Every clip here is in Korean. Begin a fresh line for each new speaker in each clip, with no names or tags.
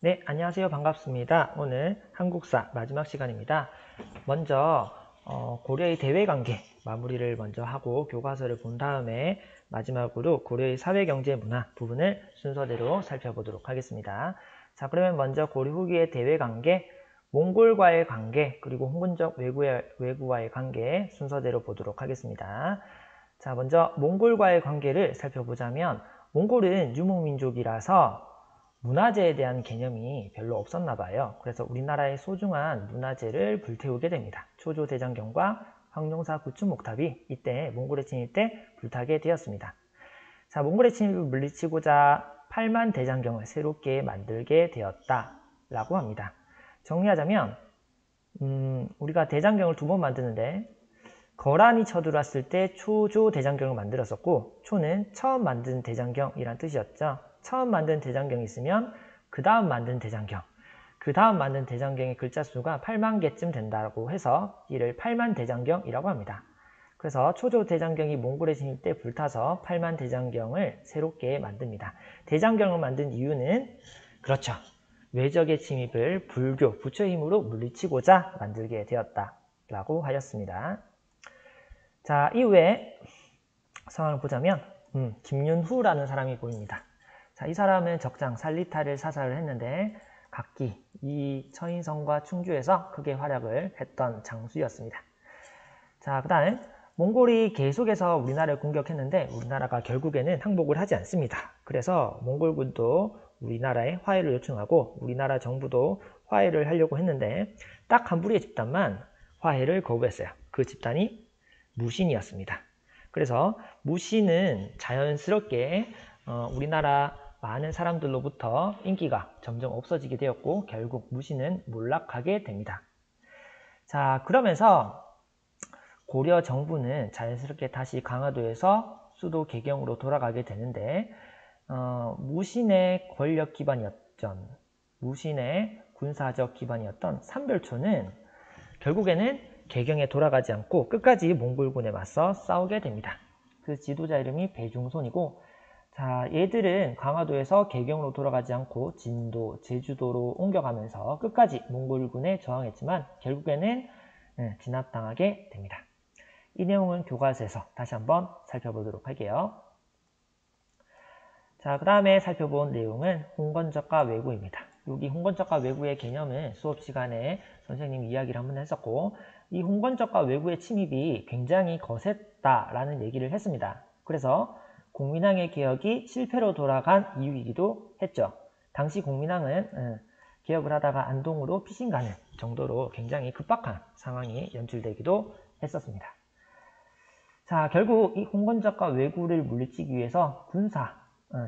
네, 안녕하세요. 반갑습니다. 오늘 한국사 마지막 시간입니다. 먼저 고려의 대외관계 마무리를 먼저 하고 교과서를 본 다음에 마지막으로 고려의 사회경제문화 부분을 순서대로 살펴보도록 하겠습니다. 자, 그러면 먼저 고려 후기의 대외관계, 몽골과의 관계, 그리고 홍군적 왜구와의 관계 순서대로 보도록 하겠습니다. 자, 먼저 몽골과의 관계를 살펴보자면 몽골은 유목민족이라서 문화재에 대한 개념이 별로 없었나 봐요. 그래서 우리나라의 소중한 문화재를 불태우게 됩니다. 초조대장경과 황룡사 구춘목탑이 이때 몽골의 침입 때 불타게 되었습니다. 자, 몽골의 침입을 물리치고자 8만 대장경을 새롭게 만들게 되었다라고 합니다. 정리하자면 우리가 대장경을 두 번 만드는데 거란이 쳐들어왔을 때 초조대장경을 만들었었고 초는 처음 만든 대장경이란 뜻이었죠. 처음 만든 대장경이 있으면 그 다음 만든 대장경, 그 다음 만든 대장경의 글자 수가 8만 개쯤 된다고 해서 이를 8만 대장경이라고 합니다. 그래서 초조 대장경이 몽골의 진입 때 불타서 8만 대장경을 새롭게 만듭니다. 대장경을 만든 이유는 그렇죠. 외적의 침입을 불교, 부처의 힘으로 물리치고자 만들게 되었다라고 하였습니다. 자, 이후에 상황을 보자면 김윤후라는 사람이 보입니다. 자, 이 사람은 적장 살리타를 사살을 했는데 각기 이 처인성과 충주에서 크게 활약을 했던 장수였습니다. 자, 그 다음 몽골이 계속해서 우리나라를 공격했는데 우리나라가 결국에는 항복을 하지 않습니다. 그래서 몽골군도 우리나라에 화해를 요청하고 우리나라 정부도 화해를 하려고 했는데 딱 한 부리의 집단만 화해를 거부했어요. 그 집단이 무신이었습니다. 그래서 무신은 자연스럽게 우리나라 많은 사람들로부터 인기가 점점 없어지게 되었고 결국 무신은 몰락하게 됩니다. 자, 그러면서 고려 정부는 자연스럽게 다시 강화도에서 수도 개경으로 돌아가게 되는데 무신의 권력 기반이었던 무신의 군사적 기반이었던 삼별초는 결국에는 개경에 돌아가지 않고 끝까지 몽골군에 맞서 싸우게 됩니다. 그 지도자 이름이 배중손이고 자, 얘들은 강화도에서 개경으로 돌아가지 않고 진도, 제주도로 옮겨가면서 끝까지 몽골군에 저항했지만 결국에는 진압당하게 됩니다. 이 내용은 교과서에서 다시 한번 살펴보도록 할게요. 자, 그 다음에 살펴본 내용은 홍건적과 왜구입니다. 여기 홍건적과 왜구의 개념은 수업 시간에 선생님이 이야기를 한번 했었고 이 홍건적과 왜구의 침입이 굉장히 거셌다라는 얘기를 했습니다. 그래서 공민왕의 개혁이 실패로 돌아간 이유이기도 했죠. 당시 공민왕은 개혁을 하다가 안동으로 피신 가는 정도로 굉장히 급박한 상황이 연출되기도 했었습니다. 자, 결국 이 홍건적과 왜구를 물리치기 위해서 군사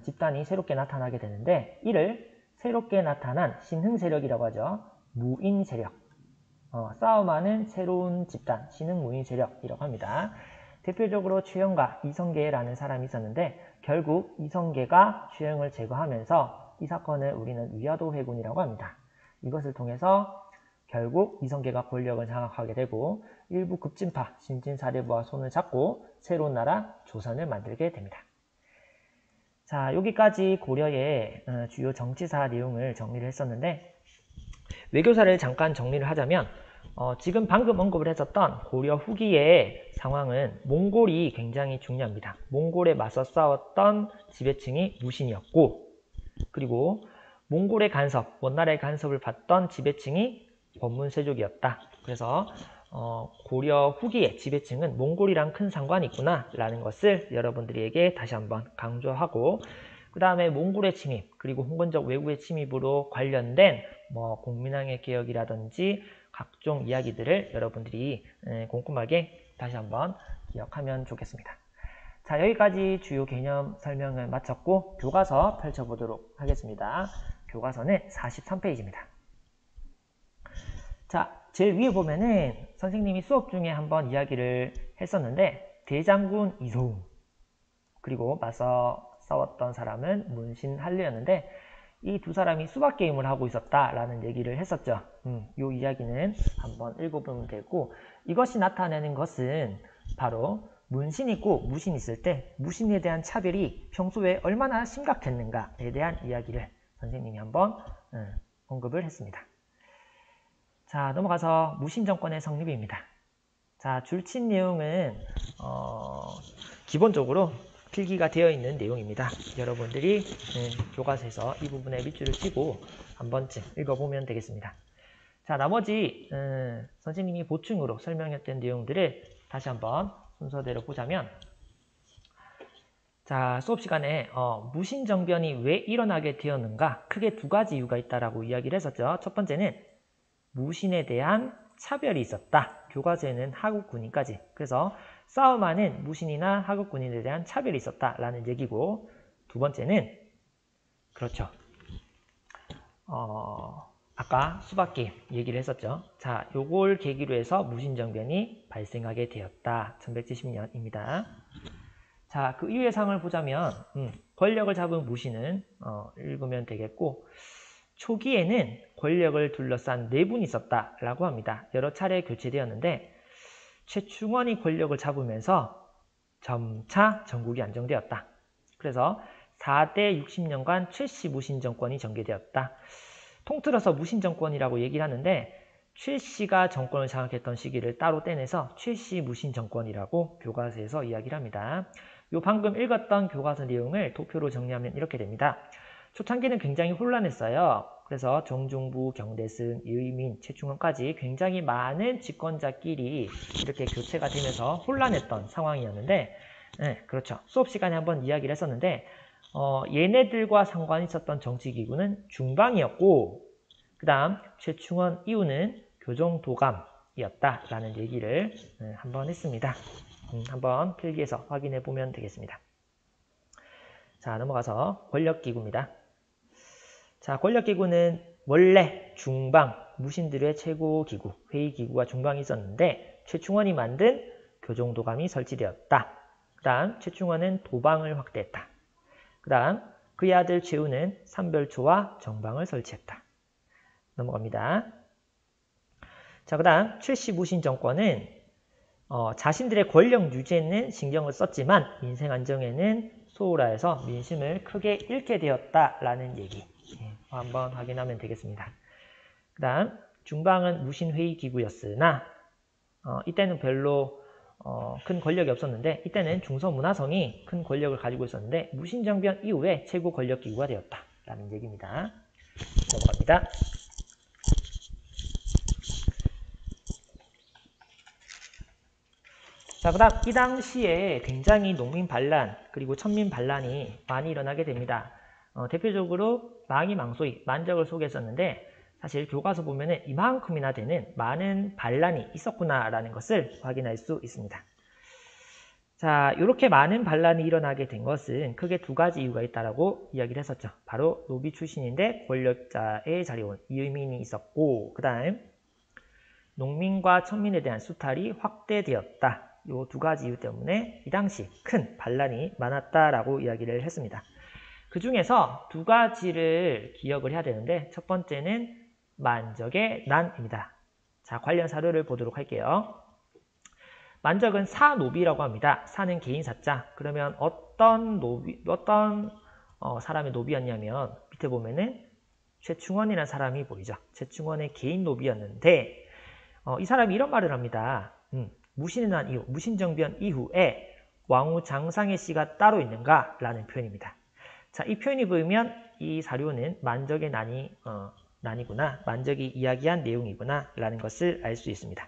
집단이 새롭게 나타나게 되는데 이를 새롭게 나타난 신흥 세력이라고 하죠. 무인 세력, 싸움하는 새로운 집단, 신흥 무인 세력이라고 합니다. 대표적으로 최영과 이성계라는 사람이 있었는데 결국 이성계가 최영을 제거하면서 이 사건을 우리는 위화도 회군이라고 합니다. 이것을 통해서 결국 이성계가 권력을 장악하게 되고 일부 급진파 신진사대부와 손을 잡고 새로운 나라 조선을 만들게 됩니다. 자, 여기까지 고려의 주요 정치사 내용을 정리를 했었는데 외교사를 잠깐 정리를 하자면 지금 방금 언급을 했었던 고려 후기의 상황은 몽골이 굉장히 중요합니다. 몽골에 맞서 싸웠던 지배층이 무신이었고 그리고 몽골의 간섭, 원나라의 간섭을 받던 지배층이 권문세족이었다. 그래서 고려 후기의 지배층은 몽골이랑 큰 상관이 있구나 라는 것을 여러분들에게 다시 한번 강조하고 그 다음에 몽골의 침입 그리고 홍건적 왜구의 침입으로 관련된 공민왕의 개혁이라든지 각종 이야기들을 여러분들이 꼼꼼하게 다시 한번 기억하면 좋겠습니다. 자, 여기까지 주요 개념 설명을 마쳤고 교과서 펼쳐보도록 하겠습니다. 교과서는 43페이지입니다. 자, 제일 위에 보면은 선생님이 수업 중에 한번 이야기를 했었는데 대장군 이소웅 그리고 맞서 싸웠던 사람은 문신한류였는데 이 두 사람이 수박 게임을 하고 있었다라는 얘기를 했었죠. 이 이야기는 한번 읽어보면 되고 이것이 나타내는 것은 바로 문신이 있고 무신이 있을 때 무신에 대한 차별이 평소에 얼마나 심각했는가에 대한 이야기를 선생님이 한번 언급을 했습니다. 자, 넘어가서 무신정권의 성립입니다. 자, 줄친 내용은 기본적으로 필기가 되어 있는 내용입니다. 여러분들이 교과서에서 이 부분에 밑줄을 치고 한 번쯤 읽어보면 되겠습니다. 자, 나머지 선생님이 보충으로 설명했던 내용들을 다시 한번 순서대로 보자면, 자, 수업 시간에 무신정변이 왜 일어나게 되었는가, 크게 두 가지 이유가 있다라고 이야기를 했었죠. 첫 번째는 무신에 대한 차별이 있었다. 교과서에는 하급 군인까지. 그래서 싸움하는 무신이나 하급 군인에 대한 차별이 있었다라는 얘기고, 두 번째는 그렇죠. 아까 수박게임 얘기를 했었죠. 자, 요걸 계기로 해서 무신정변이 발생하게 되었다. 1170년입니다. 자, 그 이유의 상을 보자면 권력을 잡은 무신은 읽으면 되겠고, 초기에는 권력을 둘러싼 내분이 있었다라고 합니다. 여러 차례 교체되었는데 최충원이 권력을 잡으면서 점차 전국이 안정되었다. 그래서 4대 60년간 최씨 무신정권이 전개되었다. 통틀어서 무신정권이라고 얘기를 하는데, 최씨가 정권을 장악했던 시기를 따로 떼내서 최씨 무신정권이라고 교과서에서 이야기를 합니다. 요 방금 읽었던 교과서 내용을 도표로 정리하면 이렇게 됩니다. 초창기는 굉장히 혼란했어요. 그래서 정중부, 경대승, 이의민, 최충원까지 굉장히 많은 집권자끼리 이렇게 교체가 되면서 혼란했던 상황이었는데, 그렇죠. 수업 시간에 한번 이야기를 했었는데, 얘네들과 상관이 있었던 정치기구는 중방이었고, 그 다음 최충원 이후는 교정도감이었다라는 얘기를 한번 했습니다. 한번 필기해서 확인해 보면 되겠습니다. 자, 넘어가서 권력기구입니다. 자, 권력기구는 원래 중방, 무신들의 최고기구, 회의기구가 중방이 있었는데 최충원이 만든 교정도감이 설치되었다. 그 다음 최충원은 도방을 확대했다. 그 다음 그의 아들 최우는 삼별초와 정방을 설치했다. 넘어갑니다. 자, 그 다음 최씨 무신 정권은 자신들의 권력 유지에는 신경을 썼지만 민생 안정에는 소홀하여서 민심을 크게 잃게 되었다라는 얘기 한번 확인하면 되겠습니다. 그 다음 중방은 무신회의기구였으나 이때는 별로 큰 권력이 없었는데, 이때는 중서문화성이 큰 권력을 가지고 있었는데 무신정변 이후에 최고 권력기구가 되었다라는 얘기입니다. 넘어갑니다. 자, 그 다음 이 당시에 굉장히 농민 반란 그리고 천민 반란이 많이 일어나게 됩니다. 대표적으로 망이망소이, 만적을 소개했었는데 사실 교과서 보면은 이만큼이나 되는 많은 반란이 있었구나라는 것을 확인할 수 있습니다. 자, 이렇게 많은 반란이 일어나게 된 것은 크게 두 가지 이유가 있다라고 이야기를 했었죠. 바로 노비 출신인데 권력자의 자리에 온 이의민이 있었고, 그 다음 농민과 천민에 대한 수탈이 확대되었다. 이 두 가지 이유 때문에 이 당시 큰 반란이 많았다라고 이야기를 했습니다. 그 중에서 두 가지를 기억을 해야 되는데, 첫 번째는 만적의 난입니다. 자, 관련 사료를 보도록 할게요. 만적은 사노비라고 합니다. 사는 개인 사자. 그러면 어떤 사람의 노비였냐면 밑에 보면은 최충원이라는 사람이 보이죠. 최충원의 개인 노비였는데 이 사람이 이런 말을 합니다. 무신이 난 이후, 무신정변 이후에 왕후 장상의 씨가 따로 있는가? 라는 표현입니다. 자, 이 표현이 보이면 이 사료는 만적의 난이구나, 만적이 이야기한 내용이구나 라는 것을 알 수 있습니다.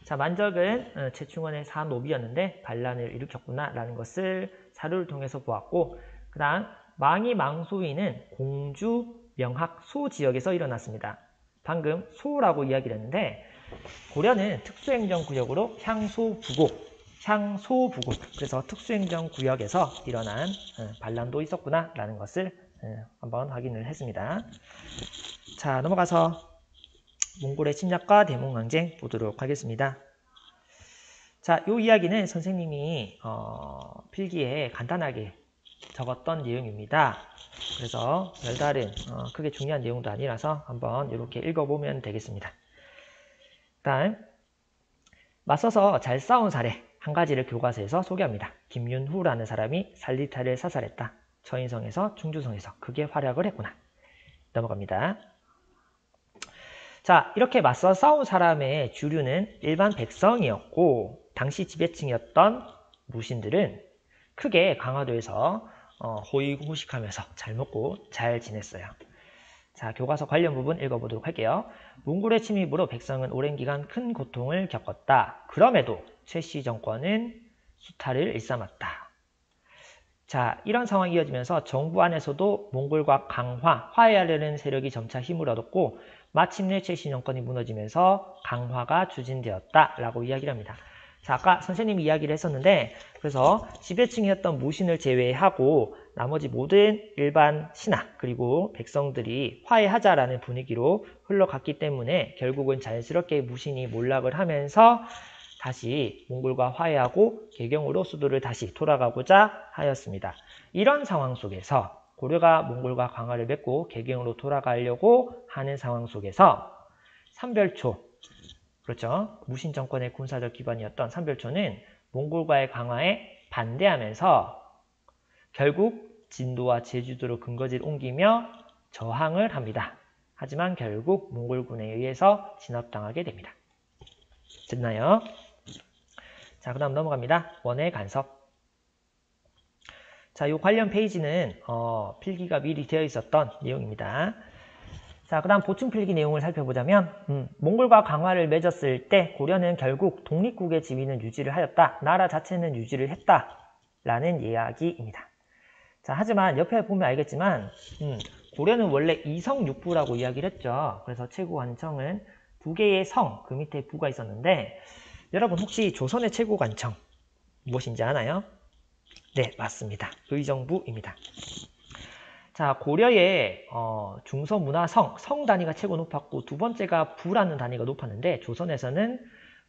자, 만적은 최충원의 사노비였는데 반란을 일으켰구나 라는 것을 사료를 통해서 보았고, 그 다음 망이망소위는 공주, 명학, 소 지역에서 일어났습니다. 방금 소라고 이야기를 했는데 고려는 특수행정구역으로 향소부고, 그래서 특수행정구역에서 일어난 반란도 있었구나 라는 것을 한번 확인을 했습니다. 자, 넘어가서 몽골의 침략과 대몽항쟁 보도록 하겠습니다. 자, 이 이야기는 선생님이 필기에 간단하게 적었던 내용입니다. 그래서 별다른 크게 중요한 내용도 아니라서 한번 이렇게 읽어보면 되겠습니다. 다음 맞서서 잘 싸운 사례 한 가지를 교과서에서 소개합니다. 김윤후라는 사람이 살리타를 사살했다. 처인성에서 충주성에서 크게 활약을 했구나. 넘어갑니다. 자, 이렇게 맞서 싸운 사람의 주류는 일반 백성이었고 당시 지배층이었던 무신들은 크게 강화도에서 호의호식하면서 잘 먹고 잘 지냈어요. 자, 교과서 관련 부분 읽어보도록 할게요. 몽골의 침입으로 백성은 오랜 기간 큰 고통을 겪었다. 그럼에도 최씨 정권은 수탈을 일삼았다. 자, 이런 상황이 이어지면서 정부 안에서도 몽골과 화해하려는 세력이 점차 힘을 얻었고 마침내 최씨 정권이 무너지면서 강화가 추진되었다 라고 이야기를 합니다. 자, 아까 선생님이 이야기를 했었는데 그래서 지배층이었던 무신을 제외하고 나머지 모든 일반 신하 그리고 백성들이 화해하자라는 분위기로 흘러갔기 때문에 결국은 자연스럽게 무신이 몰락을 하면서 다시 몽골과 화해하고 개경으로 수도를 다시 돌아가고자 하였습니다. 이런 상황 속에서 고려가 몽골과 강화를 맺고 개경으로 돌아가려고 하는 상황 속에서 삼별초, 그렇죠? 무신 정권의 군사적 기반이었던 삼별초는 몽골과의 강화에 반대하면서 결국 진도와 제주도로 근거지를 옮기며 저항을 합니다. 하지만 결국 몽골군에 의해서 진압당하게 됩니다. 됐나요? 자, 그 다음 넘어갑니다. 원의 간섭. 자, 이 관련 페이지는 필기가 미리 되어 있었던 내용입니다. 자, 그 다음 보충 필기 내용을 살펴보자면 몽골과 강화를 맺었을 때 고려는 결국 독립국의 지위는 유지를 하였다. 나라 자체는 유지를 했다. 라는 이야기입니다. 자, 하지만 옆에 보면 알겠지만 고려는 원래 이성육부라고 이야기를 했죠. 그래서 최고관청은 두 개의 성, 그 밑에 부가 있었는데 여러분 혹시 조선의 최고관청 무엇인지 아나요? 네, 맞습니다. 의정부입니다. 자, 고려의 중서문화성, 성 단위가 최고 높았고 두 번째가 부라는 단위가 높았는데 조선에서는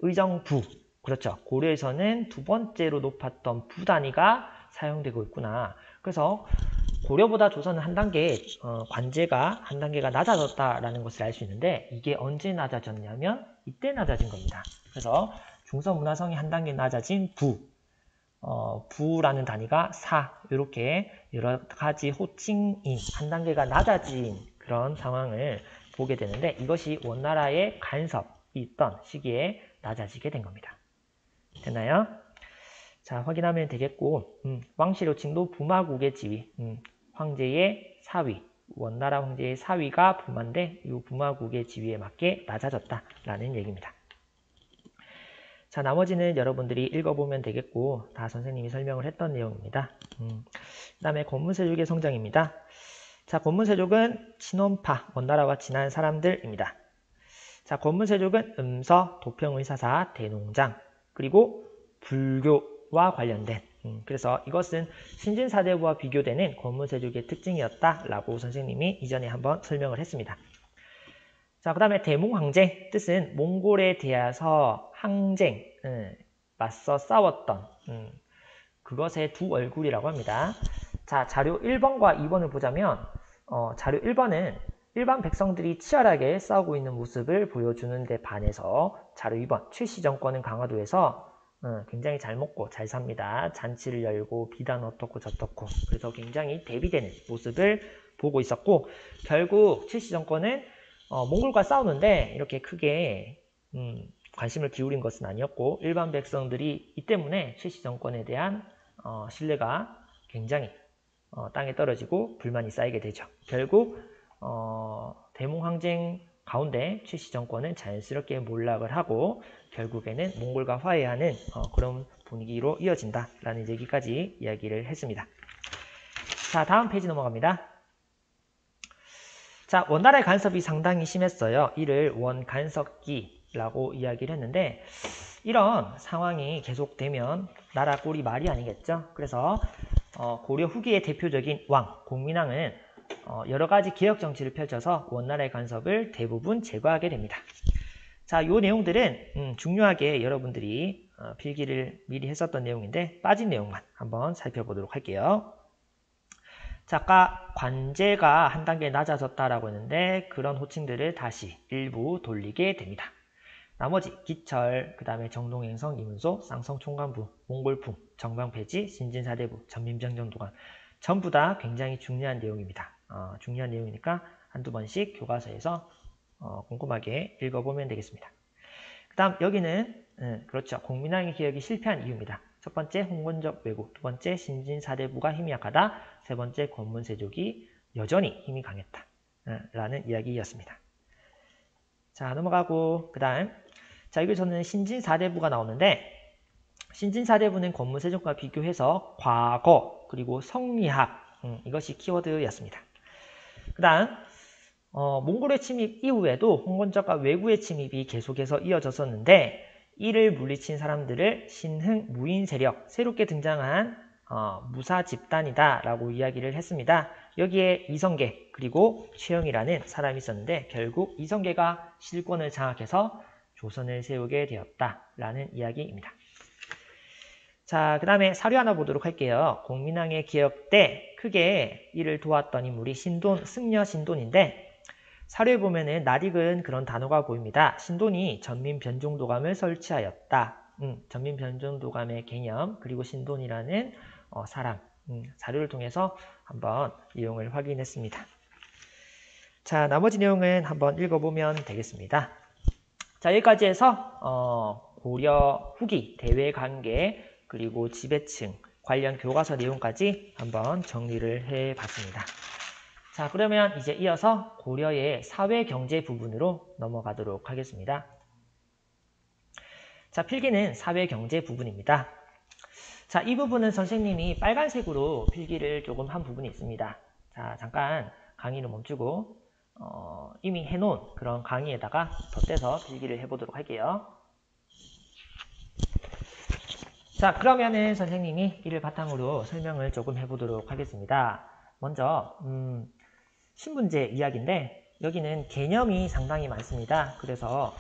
의정부, 그렇죠. 고려에서는 두 번째로 높았던 부 단위가 사용되고 있구나. 그래서 고려보다 조선은 한 단계 관제가 한 단계가 낮아졌다라는 것을 알 수 있는데 이게 언제 낮아졌냐면 이때 낮아진 겁니다. 그래서 중서문화성이 한 단계 낮아진 부라는 단위가 4 이렇게 여러 가지 호칭인 한 단계가 낮아진 그런 상황을 보게 되는데 이것이 원나라의 간섭이 있던 시기에 낮아지게 된 겁니다. 됐나요? 자, 확인하면 되겠고 왕실 호칭도 부마국의 지위, 황제의 사위, 원나라 황제의 사위가 부마인데 이 부마국의 지위에 맞게 낮아졌다라는 얘기입니다. 자, 나머지는 여러분들이 읽어보면 되겠고 다 선생님이 설명을 했던 내용입니다. 그 다음에 권문세족의 성장입니다. 자, 권문세족은 친원파, 원나라와 친한 사람들입니다. 자, 권문세족은 음서, 도평의사사, 대농장, 그리고 불교와 관련된 그래서 이것은 신진사대부와 비교되는 권문세족의 특징이었다라고 선생님이 이전에 한번 설명을 했습니다. 자, 그 다음에 대몽황제 뜻은 몽골에 대해서 항쟁, 맞서 싸웠던 그것의 두 얼굴이라고 합니다. 자, 자료 1번과 2번을 보자면 자료 1번은 일반 백성들이 치열하게 싸우고 있는 모습을 보여주는 데 반해서 자료 2번 최씨 정권은 강화도에서 굉장히 잘 먹고 잘 삽니다. 잔치를 열고 비단 어떻고 저떻고 그래서 굉장히 대비되는 모습을 보고 있었고 결국 최씨 정권은 몽골과 싸우는데 이렇게 크게 관심을 기울인 것은 아니었고 일반 백성들이 이 때문에 최씨 정권에 대한 신뢰가 굉장히 땅에 떨어지고 불만이 쌓이게 되죠. 결국 대몽항쟁 가운데 최씨 정권은 자연스럽게 몰락을 하고 결국에는 몽골과 화해하는 그런 분위기로 이어진다라는 얘기까지 이야기를 했습니다. 자, 다음 페이지 넘어갑니다. 자, 원나라의 간섭이 상당히 심했어요. 이를 원간섭기라고 이야기를 했는데 이런 상황이 계속되면 나라 꼴이 말이 아니겠죠. 그래서 고려 후기의 대표적인 왕, 공민왕은 여러 가지 개혁 정치를 펼쳐서 원나라의 간섭을 대부분 제거하게 됩니다. 자, 이 내용들은 중요하게 여러분들이 필기를 미리 했었던 내용인데 빠진 내용만 한번 살펴보도록 할게요. 자, 아까 관제가 한 단계 낮아졌다라고 했는데 그런 호칭들을 다시 일부 돌리게 됩니다. 나머지 기철, 그 다음에 정동행성, 이문소, 쌍성총관부, 몽골풍, 정방폐지, 신진사대부, 전민병정도관 전부 다 굉장히 중요한 내용입니다. 중요한 내용이니까 한두 번씩 교과서에서 꼼꼼하게 읽어보면 되겠습니다. 그 다음 여기는 그렇죠. 공민왕의 개혁이 실패한 이유입니다. 첫 번째 홍건적 왜곡, 두 번째 신진사대부가 힘이 약하다, 세 번째 권문세족이 여전히 힘이 강했다 라는 이야기였습니다. 자, 넘어가고 그 다음 자, 여기서는 신진사대부가 나오는데 신진사대부는 권문세족과 비교해서 과거 그리고 성리학 이것이 키워드였습니다. 그 다음 몽골의 침입 이후에도 홍건적과 왜구의 침입이 계속해서 이어졌었는데 이를 물리친 사람들을 신흥 무인 세력, 새롭게 등장한 무사 집단이다 라고 이야기를 했습니다. 여기에 이성계 그리고 최영이라는 사람이 있었는데 결국 이성계가 실권을 장악해서 조선을 세우게 되었다 라는 이야기입니다. 자, 그 다음에 사료 하나 보도록 할게요. 공민왕의 개혁 때 크게 이를 도왔던 인물이 신돈, 승려 신돈인데 사료에 보면은 낯익은 그런 단어가 보입니다. 신돈이 전민변종도감을 설치하였다. 전민변종도감의 개념 그리고 신돈이라는 사람 자료를 통해서 한번 내용을 확인했습니다. 자, 나머지 내용은 한번 읽어보면 되겠습니다. 자, 여기까지 해서 고려 후기 대외관계 그리고 지배층 관련 교과서 내용까지 한번 정리를 해봤습니다. 자, 그러면 이제 이어서 고려의 사회경제 부분으로 넘어가도록 하겠습니다. 자, 필기는 사회경제 부분입니다. 자, 이 부분은 선생님이 빨간색으로 필기를 조금 한 부분이 있습니다. 자, 잠깐 강의를 멈추고 이미 해놓은 그런 강의에다가 덧대서 필기를 해보도록 할게요. 자, 그러면은 선생님이 이를 바탕으로 설명을 조금 해보도록 하겠습니다. 먼저 신분제 이야기인데 여기는 개념이 상당히 많습니다. 그래서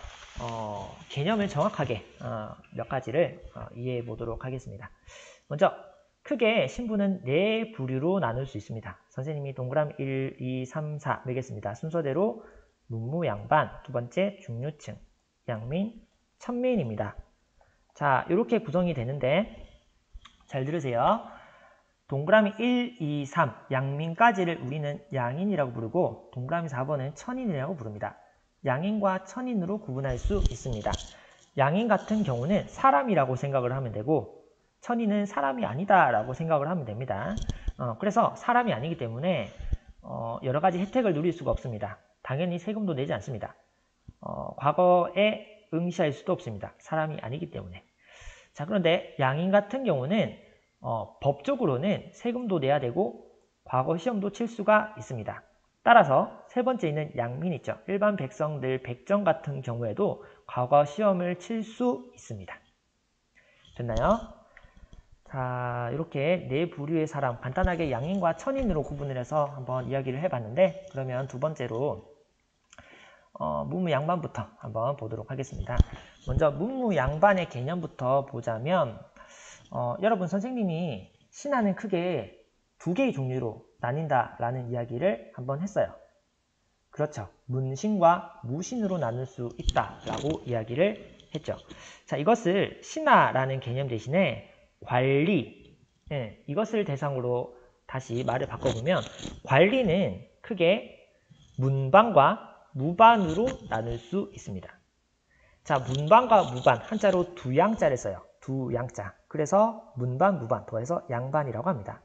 개념을 정확하게 몇 가지를 이해해 보도록 하겠습니다. 먼저 크게 신분은 4부류로 나눌 수 있습니다. 선생님이 동그라미 1, 2, 3, 4 매겠습니다. 순서대로 문무양반, 두 번째 중류층, 양민, 천민입니다. 자, 이렇게 구성이 되는데 잘 들으세요. 동그라미 1, 2, 3 양민까지를 우리는 양인이라고 부르고 동그라미 4번은 천인이라고 부릅니다. 양인과 천인으로 구분할 수 있습니다. 양인 같은 경우는 사람이라고 생각을 하면 되고 천인은 사람이 아니다 라고 생각을 하면 됩니다. 그래서 사람이 아니기 때문에 여러 가지 혜택을 누릴 수가 없습니다. 당연히 세금도 내지 않습니다. 과거에 응시할 수도 없습니다. 사람이 아니기 때문에. 자, 그런데 양인 같은 경우는 법적으로는 세금도 내야 되고 과거 시험도 칠 수가 있습니다. 따라서 세 번째 있는 양민 있죠. 일반 백성들 백정 같은 경우에도 과거 시험을 칠 수 있습니다. 됐나요? 자, 이렇게 4부류의 사람 간단하게 양인과 천인으로 구분을 해서 한번 이야기를 해봤는데 그러면 두 번째로 문무양반부터 한번 보도록 하겠습니다. 먼저 문무양반의 개념부터 보자면 여러분 선생님이 신하는 크게 2개의 종류로 나뉜다라는 이야기를 한번 했어요. 그렇죠. 문신과 무신으로 나눌 수 있다라고 이야기를 했죠. 자, 이것을 신하라는 개념 대신에 관리, 이것을 대상으로 다시 말을 바꿔보면 관리는 크게 문반과 무반으로 나눌 수 있습니다. 자, 문반과 무반 한자로 두 양자를 써요. 두 양자. 그래서 문반, 무반 더해서 양반이라고 합니다.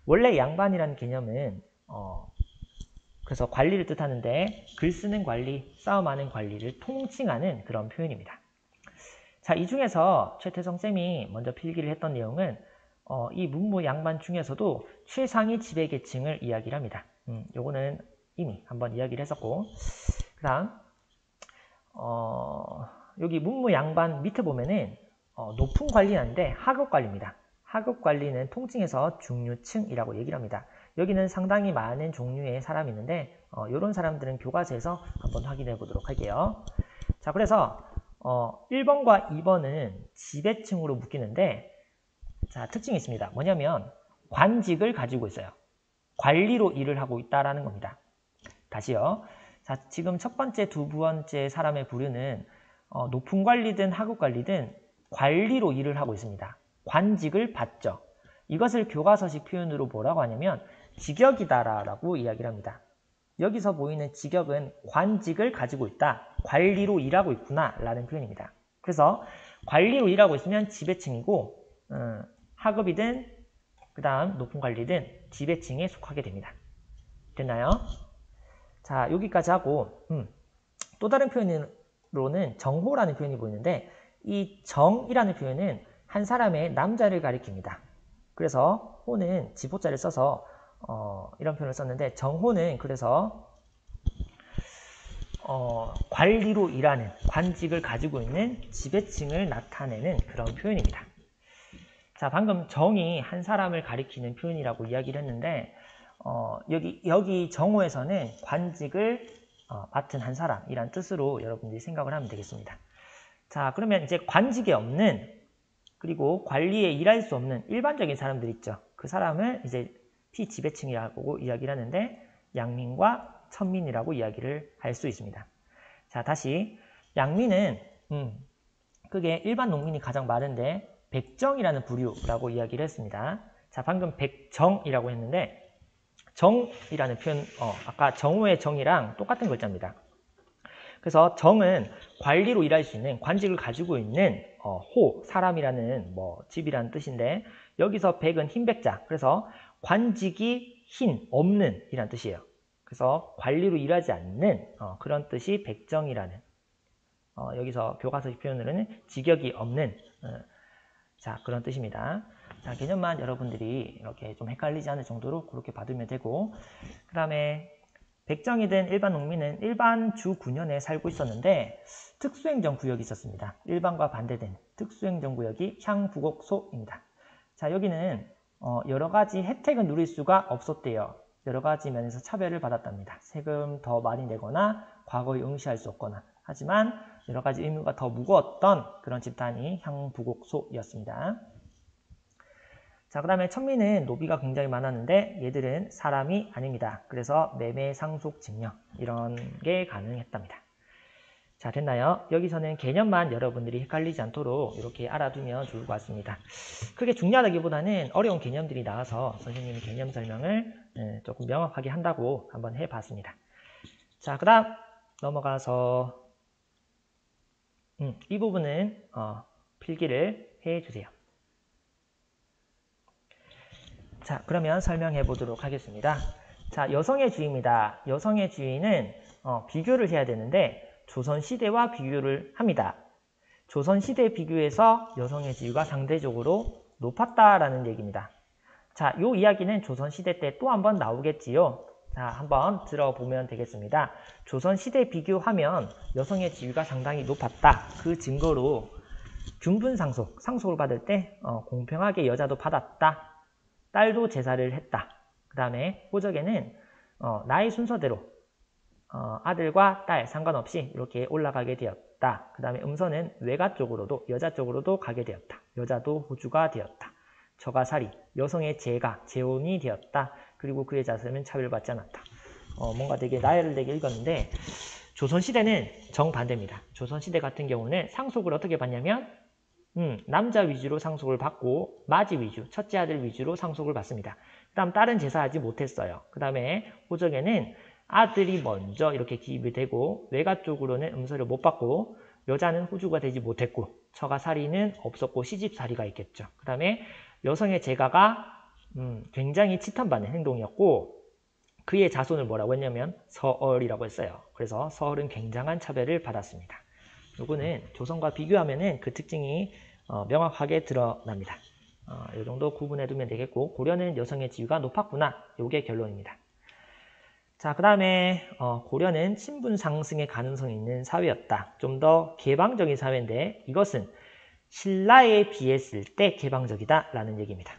원래 양반이라는 개념은 그래서 관리를 뜻하는데 글 쓰는 관리, 싸움하는 관리를 통칭하는 그런 표현입니다. 자, 이 중에서 최태성 쌤이 먼저 필기를 했던 내용은 이 문무양반 중에서도 최상위 지배계층을 이야기를 합니다. 요거는 이미 한번 이야기를 했었고 그 다음 여기 문무양반 밑에 보면은 높은 관리인데 하급관리입니다. 하급관리는 통칭해서 중류층이라고 얘기를 합니다. 여기는 상당히 많은 종류의 사람이 있는데 이런 사람들은 교과서에서 한번 확인해 보도록 할게요. 자, 그래서 1번과 2번은 지배층으로 묶이는데 자, 특징이 있습니다. 뭐냐면 관직을 가지고 있어요. 관리로 일을 하고 있다라는 겁니다. 다시요. 자, 지금 첫 번째, 두 번째 사람의 부류는 높은 관리든 하급 관리든 관리로 일을 하고 있습니다. 관직을 받죠. 이것을 교과서식 표현으로 뭐라고 하냐면 직역이다라고 이야기를 합니다. 여기서 보이는 직역은 관직을 가지고 있다. 관리로 일하고 있구나 라는 표현입니다. 그래서 관리로 일하고 있으면 지배층이고 하급이든 그 다음 높은 관리든 지배층에 속하게 됩니다. 됐나요? 자, 여기까지 하고 또 다른 표현으로는 정호라는 표현이 보이는데 이 정이라는 표현은 한 사람의 남자를 가리킵니다. 그래서 호는 지포자를 써서 이런 표현을 썼는데 정호는 그래서 관리로 일하는 관직을 가지고 있는 지배층을 나타내는 그런 표현입니다. 자, 방금 정이 한 사람을 가리키는 표현이라고 이야기를 했는데 여기 정호에서는 관직을 맡은 한 사람이란 뜻으로 여러분들이 생각을 하면 되겠습니다. 자, 그러면 이제 관직이 없는 그리고 관리에 일할 수 없는 일반적인 사람들 있죠. 그 사람을 이제 피지배층이라고 이야기를 하는데 양민과 천민이라고 이야기를 할 수 있습니다. 자, 다시 양민은 그게 일반 농민이 가장 많은데 백정이라는 부류라고 이야기를 했습니다. 자, 방금 백정이라고 했는데 정이라는 표현, 아까 정호의 정이랑 똑같은 글자입니다. 그래서 정은 관리로 일할 수 있는 관직을 가지고 있는 호, 사람이라는 집이라는 뜻인데 여기서 백은 흰백자, 그래서 관직이 흰, 없는 이란 뜻이에요. 그래서 관리로 일하지 않는 그런 뜻이 백정이라는 여기서 교과서식 표현으로는 직역이 없는 자, 그런 뜻입니다. 자, 개념만 여러분들이 이렇게 좀 헷갈리지 않을 정도로 그렇게 받으면 되고 그 다음에 백정이든 일반 농민은 일반 주 9년에 살고 있었는데 특수행정구역이 있었습니다. 일반과 반대된 특수행정구역이 향부곡소입니다. 자, 여기는 여러 가지 혜택은 누릴 수가 없었대요. 여러 가지 면에서 차별을 받았답니다. 세금 더 많이 내거나 과거에 응시할 수 없거나 하지만 여러 가지 의무가 더 무거웠던 그런 집단이 향부곡소였습니다. 자, 그 다음에 천민은 노비가 굉장히 많았는데 얘들은 사람이 아닙니다. 그래서 매매, 상속, 직령 이런 게 가능했답니다. 자, 됐나요? 여기서는 개념만 여러분들이 헷갈리지 않도록 이렇게 알아두면 좋을 것 같습니다. 크게 중요하다기보다는 어려운 개념들이 나와서 선생님이 개념 설명을 조금 명확하게 한다고 한번 해봤습니다. 자, 그 다음 넘어가서 이 부분은 필기를 해주세요. 자, 그러면 설명해 보도록 하겠습니다. 자, 여성의 지위입니다. 여성의 지위는 비교를 해야 되는데 조선시대와 비교를 합니다. 조선시대 비교해서 여성의 지위가 상대적으로 높았다라는 얘기입니다. 자, 이 이야기는 조선시대 때 또 한번 나오겠지요. 자, 한번 들어보면 되겠습니다. 조선시대 비교하면 여성의 지위가 상당히 높았다. 그 증거로 균분상속, 상속을 받을 때 공평하게 여자도 받았다. 딸도 제사를 했다. 그 다음에 호적에는 나이 순서대로 아들과 딸 상관없이 이렇게 올라가게 되었다. 그 다음에 음서는 외가 쪽으로도 여자 쪽으로도 가게 되었다. 여자도 호주가 되었다. 처가살이, 여성의 재가, 재혼이 되었다. 그리고 그의 자손은 차별받지 않았다. 뭔가 되게 나열을 되게 읽었는데 조선시대는 정반대입니다. 조선시대 같은 경우는 상속을 어떻게 받냐면 남자 위주로 상속을 받고 마지 위주, 첫째 아들 위주로 상속을 받습니다. 그 다음 딸은 제사하지 못했어요. 그 다음에 호적에는 아들이 먼저 이렇게 기입이 되고 외가 쪽으로는 음서를 못 받고 여자는 호주가 되지 못했고 처가살이는 없었고 시집살이가 있겠죠. 그 다음에 여성의 재가가 굉장히 치탄받는 행동이었고 그의 자손을 뭐라고 했냐면 서얼이라고 했어요. 그래서 서얼은 굉장한 차별을 받았습니다. 요거는 조선과 비교하면은 그 특징이 명확하게 드러납니다. 이 정도 구분해 두면 되겠고 고려는 여성의 지위가 높았구나. 요게 결론입니다. 자, 그 다음에 고려는 신분 상승의 가능성이 있는 사회였다. 좀 더 개방적인 사회인데 이것은 신라에 비했을 때 개방적이다 라는 얘기입니다.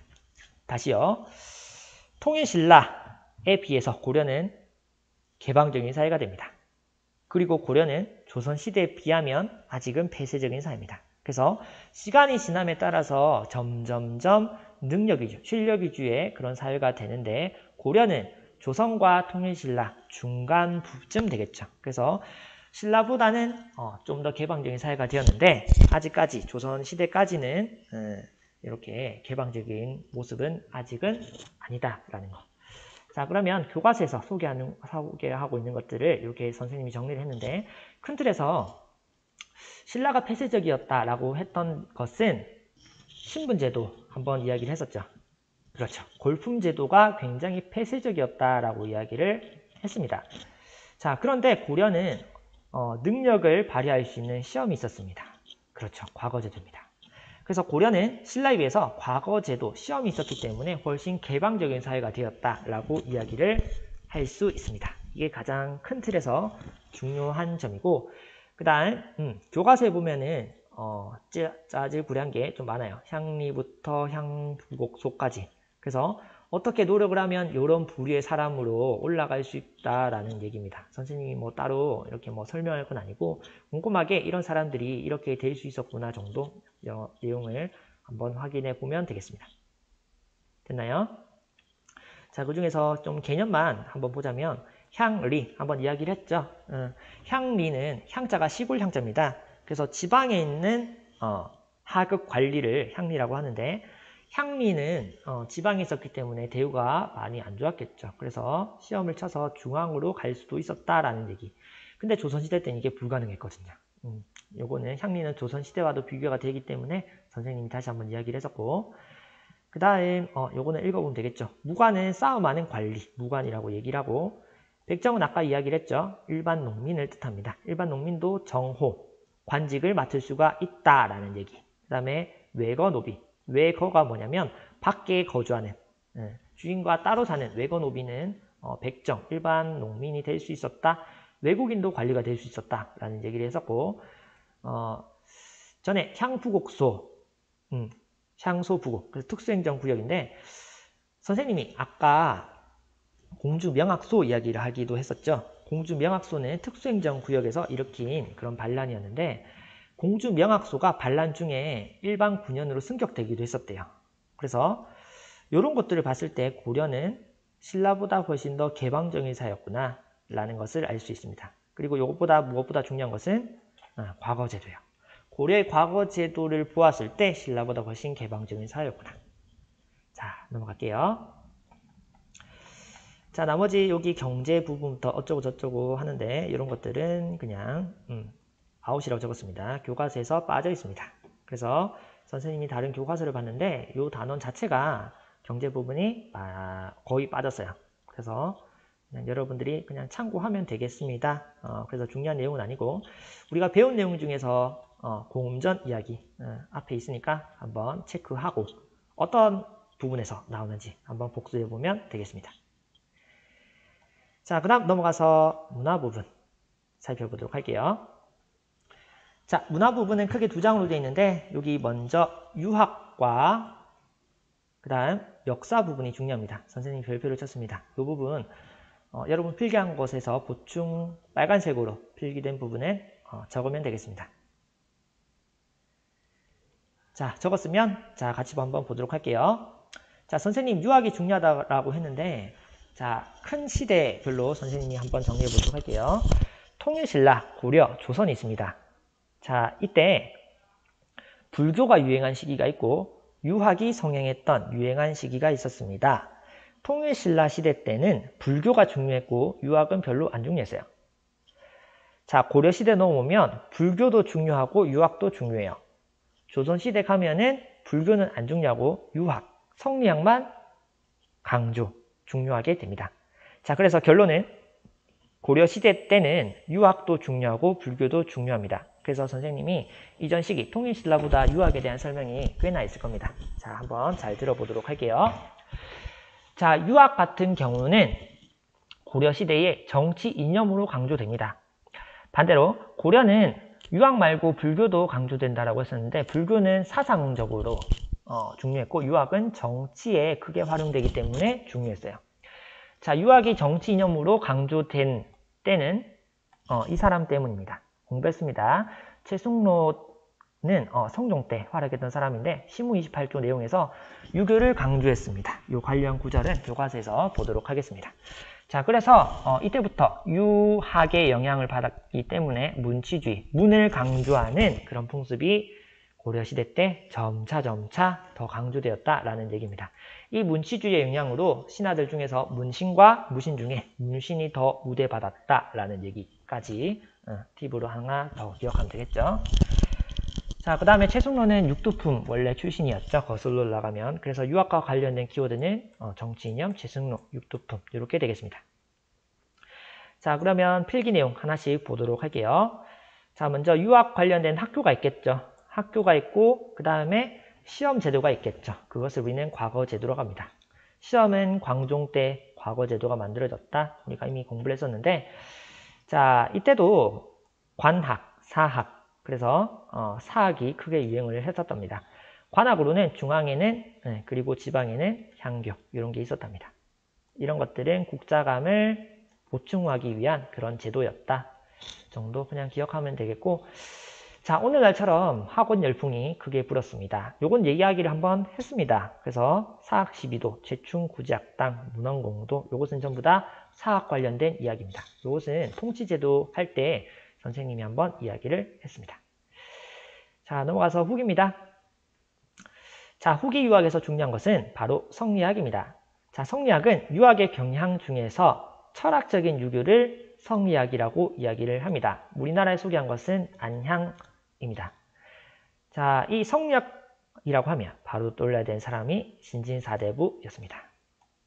다시요. 통일신라에 비해서 고려는 개방적인 사회가 됩니다. 그리고 고려는 조선시대에 비하면 아직은 폐쇄적인 사회입니다. 그래서 시간이 지남에 따라서 점점점 능력 위주, 실력 위주의 그런 사회가 되는데 고려는 조선과 통일신라 중간부쯤 되겠죠. 그래서 신라보다는 좀 더 개방적인 사회가 되었는데 아직까지 조선시대까지는 이렇게 개방적인 모습은 아직은 아니다라는 거. 자, 그러면 교과서에서 소개하고 있는 것들을 이렇게 선생님이 정리를 했는데, 큰 틀에서 신라가 폐쇄적이었다라고 했던 것은 신분제도 한번 이야기를 했었죠. 그렇죠. 골품제도가 굉장히 폐쇄적이었다라고 이야기를 했습니다. 자, 그런데 고려는 능력을 발휘할 수 있는 시험이 있었습니다. 그렇죠. 과거제도입니다. 그래서 고려는 신라에 비해서 과거제도, 시험이 있었기 때문에 훨씬 개방적인 사회가 되었다라고 이야기를 할 수 있습니다. 이게 가장 큰 틀에서 중요한 점이고, 그 다음 교과서에 보면은 짜질구레한 게 좀 많아요. 향리부터 향부곡소까지. 그래서 어떻게 노력을 하면 이런 부류의 사람으로 올라갈 수 있다라는 얘기입니다. 선생님이 뭐 따로 이렇게 뭐 설명할 건 아니고 꼼꼼하게 이런 사람들이 이렇게 될 수 있었구나 정도 내용을 한번 확인해 보면 되겠습니다. 됐나요? 자, 그 중에서 좀 개념만 한번 보자면 향리 한번 이야기를 했죠. 향리는 향자가 시골 향자입니다. 그래서 지방에 있는 하급 관리를 향리라고 하는데, 향리는 지방에 있었기 때문에 대우가 많이 안 좋았겠죠. 그래서 시험을 쳐서 중앙으로 갈 수도 있었다라는 얘기. 근데 조선시대 때는 이게 불가능했거든요. 요거는 향리는 조선시대와도 비교가 되기 때문에 선생님이 다시 한번 이야기를 했었고, 그 다음 요거는 읽어보면 되겠죠. 무관은 싸움하는 관리, 무관이라고 얘기를 하고, 백정은 아까 이야기를 했죠. 일반 농민을 뜻합니다. 일반 농민도 정호, 관직을 맡을 수가 있다라는 얘기. 그 다음에 외거노비, 외거가 뭐냐면 밖에 거주하는, 주인과 따로 사는 외거노비는 백정, 일반 농민이 될 수 있었다. 외국인도 관리가 될 수 있었다라는 얘기를 했었고, 전에 향부곡소, 향소부곡, 그래서 특수행정구역인데, 선생님이 아까 공주명학소 이야기를 하기도 했었죠. 공주명학소는 특수행정구역에서 일으킨 그런 반란이었는데, 공주명학소가 반란 중에 일반 군현으로 승격되기도 했었대요. 그래서 이런 것들을 봤을 때 고려는 신라보다 훨씬 더 개방적인 사회였구나 라는 것을 알 수 있습니다. 그리고 이것보다 무엇보다 중요한 것은 과거제도예요. 고려의 과거제도를 보았을 때 신라보다 훨씬 개방적인 사회였구나. 자, 넘어갈게요. 자, 나머지 여기 경제 부분부터 어쩌고 저쩌고 하는데 이런 것들은 그냥 아웃이라고 적었습니다. 교과서에서 빠져 있습니다. 그래서 선생님이 다른 교과서를 봤는데 이 단원 자체가 경제 부분이 거의 빠졌어요. 그래서 그냥 여러분들이 그냥 참고하면 되겠습니다. 그래서 중요한 내용은 아니고 우리가 배운 내용 중에서 공음전 이야기 앞에 있으니까 한번 체크하고 어떤 부분에서 나오는지 한번 복수해 보면 되겠습니다. 자, 그 다음 넘어가서 문화 부분 살펴보도록 할게요. 자, 문화 부분은 크게 두 장으로 되어 있는데 여기 먼저 유학과 그 다음 역사 부분이 중요합니다. 선생님이 별표를 쳤습니다. 이 부분 여러분 필기한 곳에서 보충 빨간색으로 필기된 부분을 적으면 되겠습니다. 자, 적었으면 자 같이 한번 보도록 할게요. 자, 선생님 유학이 중요하다고 했는데 자, 큰 시대별로 선생님이 한번 정리해 보도록 할게요. 통일신라, 고려, 조선이 있습니다. 자, 이때 불교가 유행한 시기가 있고 유학이 성행했던 유행한 시기가 있었습니다. 통일신라 시대 때는 불교가 중요했고 유학은 별로 안 중요했어요. 자, 고려시대 넘어오면 불교도 중요하고 유학도 중요해요. 조선시대 가면은 불교는 안 중요하고 유학, 성리학만 중요하게 됩니다. 자, 그래서 결론은 고려시대 때는 유학도 중요하고 불교도 중요합니다. 그래서 선생님이 이전 시기 통일신라보다 유학에 대한 설명이 꽤나 있을 겁니다. 자, 한번 잘 들어보도록 할게요. 자, 유학 같은 경우는 고려시대의 정치 이념으로 강조됩니다. 반대로 고려는 유학 말고 불교도 강조된다라고 했었는데 불교는 사상적으로 중요했고 유학은 정치에 크게 활용되기 때문에 중요했어요. 자, 유학이 정치 이념으로 강조된 때는 이 사람 때문입니다. 공부했습니다. 최숙로는 성종 때 활약했던 사람인데 시무 28조 내용에서 유교를 강조했습니다. 이 관련 구절은 교과서에서 보도록 하겠습니다. 자, 그래서 이때부터 유학의 영향을 받았기 때문에 문치주의, 문을 강조하는 그런 풍습이 고려시대 때 점차 더 강조되었다라는 얘기입니다. 이 문치주의의 영향으로 신하들 중에서 문신과 무신 중에 문신이 더 우대받았다라는 얘기까지 팁으로 하나 더 기억하면 되겠죠. 자, 그 다음에 최숙로는 육두품 원래 출신이었죠. 거슬러 올라가면. 그래서 유학과 관련된 키워드는 정치이념, 최숙로, 육두품 이렇게 되겠습니다. 자, 그러면 필기 내용 하나씩 보도록 할게요. 자, 먼저 유학 관련된 학교가 있겠죠. 학교가 있고 그 다음에 시험 제도가 있겠죠. 그것을 우리는 과거 제도라고 합니다. 시험은 광종 때 과거 제도가 만들어졌다. 우리가 이미 공부를 했었는데, 자, 이때도 관학, 사학, 그래서 사학이 크게 유행을 했었답니다. 관학으로는 중앙에는 그리고 지방에는 향교 이런 게 있었답니다. 이런 것들은 국자감을 보충하기 위한 그런 제도였다 정도 그냥 기억하면 되겠고, 자, 오늘날처럼 학원 열풍이 크게 불었습니다. 요건 얘기하기를 한번 했습니다. 그래서 사학 시비도, 제충 구제학당, 문헌공도 요것은 전부 다 사학 관련된 이야기입니다. 요것은 통치제도 할 때 선생님이 한번 이야기를 했습니다. 자, 넘어가서 후기입니다. 자, 후기 유학에서 중요한 것은 바로 성리학입니다. 자, 성리학은 유학의 경향 중에서 철학적인 유교를 성리학이라고 이야기를 합니다. 우리나라에 소개한 것은 안향입니다. 자, 이 성리학이라고 하면 바로 떠올라야 되는 사람이 신진사대부였습니다.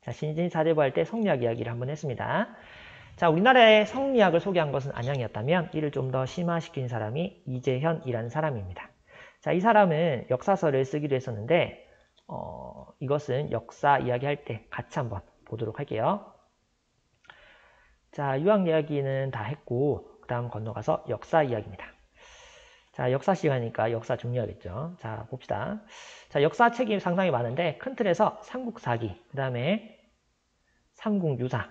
자, 신진사대부 할 때 성리학 이야기를 한번 했습니다. 자, 우리나라의 성리학을 소개한 것은 안향이었다면 이를 좀 더 심화시킨 사람이 이재현이라는 사람입니다. 자, 이 사람은 역사서를 쓰기도 했었는데 이것은 역사 이야기할 때 같이 한번 보도록 할게요. 자, 유학 이야기는 다 했고 그 다음 건너가서 역사 이야기입니다. 자, 역사 시간이니까 역사 중요하겠죠. 자, 봅시다. 자, 역사책이 상당히 많은데 큰 틀에서 삼국사기, 그 다음에 삼국유사,